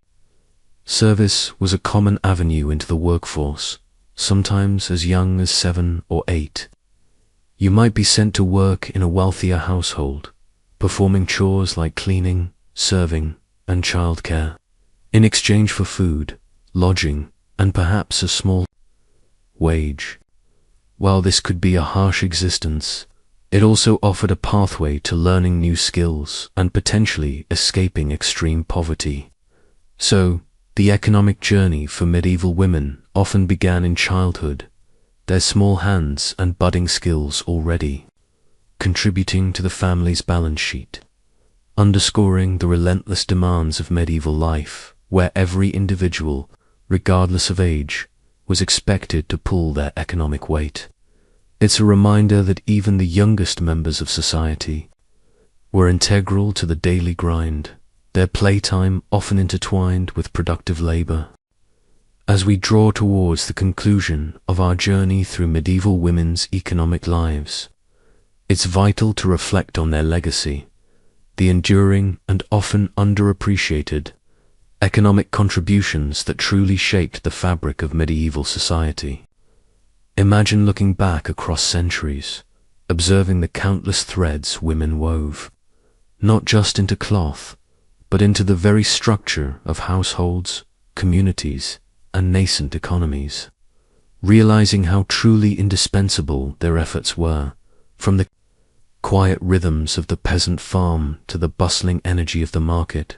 service was a common avenue into the workforce, sometimes as young as 7 or 8. You might be sent to work in a wealthier household, performing chores like cleaning, serving, and childcare, in exchange for food, lodging, and perhaps a small wage. While this could be a harsh existence, it also offered a pathway to learning new skills and potentially escaping extreme poverty. So, the economic journey for medieval women often began in childhood, their small hands and budding skills already contributing to the family's balance sheet, underscoring the relentless demands of medieval life, where every individual, regardless of age, was expected to pull their economic weight. It's a reminder that even the youngest members of society were integral to the daily grind, their playtime often intertwined with productive labor. As we draw towards the conclusion of our journey through medieval women's economic lives, it's vital to reflect on their legacy, the enduring and often underappreciated economic contributions that truly shaped the fabric of medieval society. Imagine looking back across centuries, observing the countless threads women wove, not just into cloth, but into the very structure of households, communities, and nascent economies, realizing how truly indispensable their efforts were, from the quiet rhythms of the peasant farm to the bustling energy of the market,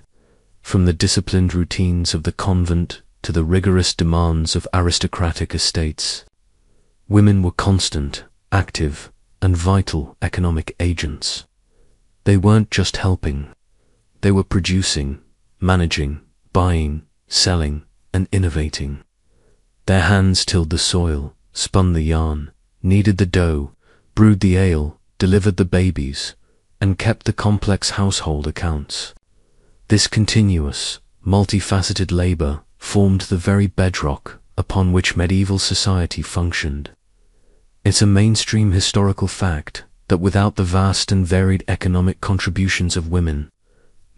from the disciplined routines of the convent to the rigorous demands of aristocratic estates. Women were constant, active, and vital economic agents. They weren't just helping, they were producing, managing, buying, selling, and innovating. Their hands tilled the soil, spun the yarn, kneaded the dough, brewed the ale, delivered the babies, and kept the complex household accounts. This continuous, multifaceted labor formed the very bedrock upon which medieval society functioned. It's a mainstream historical fact that without the vast and varied economic contributions of women,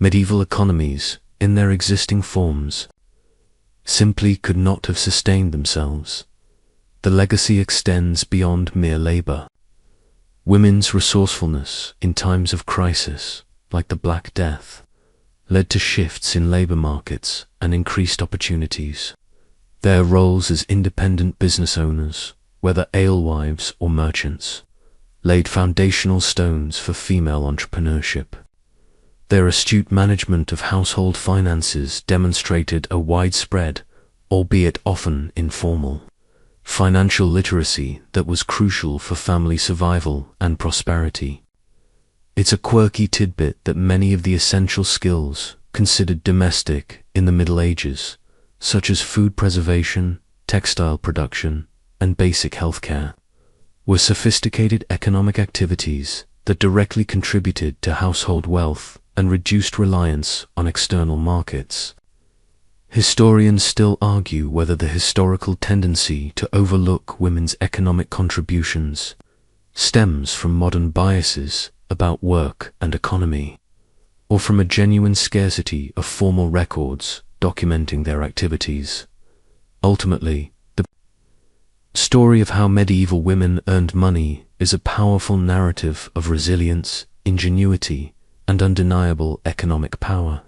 medieval economies, in their existing forms, simply could not have sustained themselves. The legacy extends beyond mere labor. Women's resourcefulness in times of crisis, like the Black Death, led to shifts in labor markets and increased opportunities. Their roles as independent business owners, whether alewives or merchants, laid foundational stones for female entrepreneurship. Their astute management of household finances demonstrated a widespread, albeit often informal, financial literacy that was crucial for family survival and prosperity. It's a quirky tidbit that many of the essential skills considered domestic in the Middle Ages, such as food preservation, textile production, and basic healthcare, were sophisticated economic activities that directly contributed to household wealth and reduced reliance on external markets. Historians still argue whether the historical tendency to overlook women's economic contributions stems from modern biases about work and economy, or from a genuine scarcity of formal records documenting their activities. Ultimately, the story of how medieval women earned money is a powerful narrative of resilience, ingenuity, and undeniable economic power.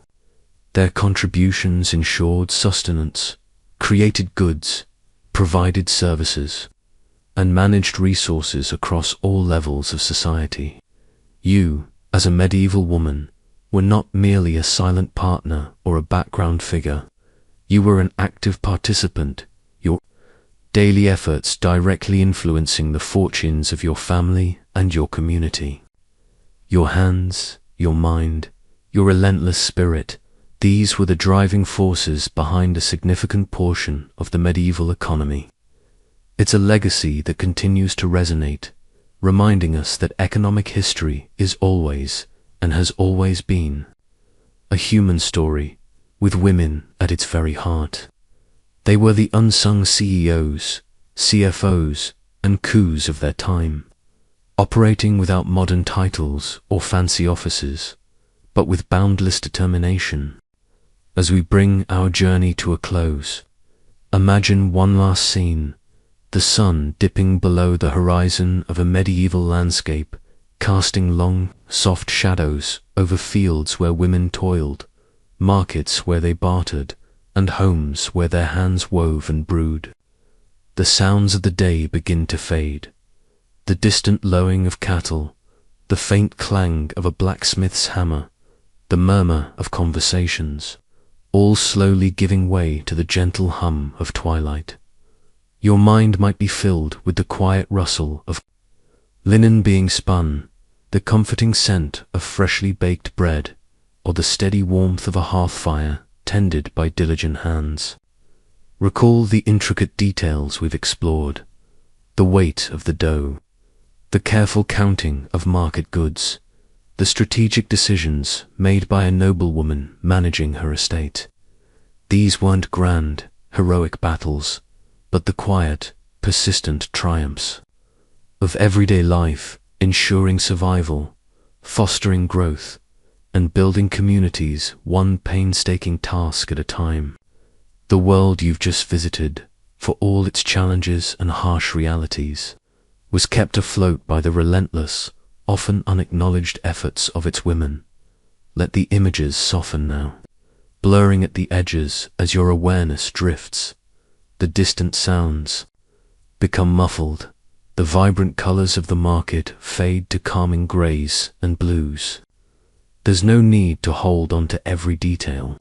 Their contributions ensured sustenance, created goods, provided services, and managed resources across all levels of society. You, as a medieval woman, were not merely a silent partner or a background figure. You were an active participant, your daily efforts directly influencing the fortunes of your family and your community. Your hands, your mind, your relentless spirit, these were the driving forces behind a significant portion of the medieval economy. It's a legacy that continues to resonate, reminding us that economic history is always, and has always been, a human story, with women at its very heart. They were the unsung CEOs, CFOs, and coups of their time, operating without modern titles or fancy offices, but with boundless determination. As we bring our journey to a close, imagine one last scene, the sun dipping below the horizon of a medieval landscape, casting long, soft shadows over fields where women toiled, markets where they bartered, and homes where their hands wove and brewed. The sounds of the day begin to fade. The distant lowing of cattle, the faint clang of a blacksmith's hammer, the murmur of conversations, all slowly giving way to the gentle hum of twilight. Your mind might be filled with the quiet rustle of linen being spun, the comforting scent of freshly baked bread, or the steady warmth of a hearth fire tended by diligent hands. Recall the intricate details we've explored, the weight of the dough, the careful counting of market goods, the strategic decisions made by a noblewoman managing her estate. These weren't grand, heroic battles, but the quiet, persistent triumphs of everyday life, ensuring survival, fostering growth, and building communities one painstaking task at a time. The world you've just visited, for all its challenges and harsh realities, was kept afloat by the relentless, often unacknowledged efforts of its women. Let the images soften now, blurring at the edges as your awareness drifts. The distant sounds become muffled, the vibrant colors of the market fade to calming grays and blues. There's no need to hold on to every detail.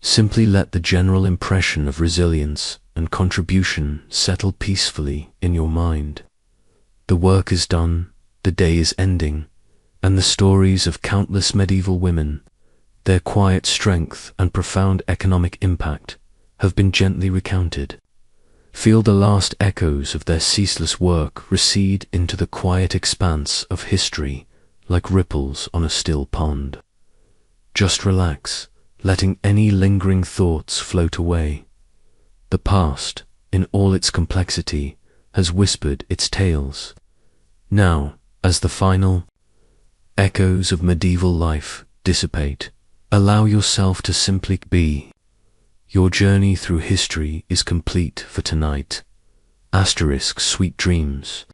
Simply let the general impression of resilience and contribution settle peacefully in your mind. The work is done, the day is ending, and the stories of countless medieval women, their quiet strength and profound economic impact, have been gently recounted. Feel the last echoes of their ceaseless work recede into the quiet expanse of history like ripples on a still pond. Just relax, letting any lingering thoughts float away. The past, in all its complexity, has whispered its tales. Now, as the final echoes of medieval life dissipate, allow yourself to simply be. Your journey through history is complete for tonight. Sweet dreams.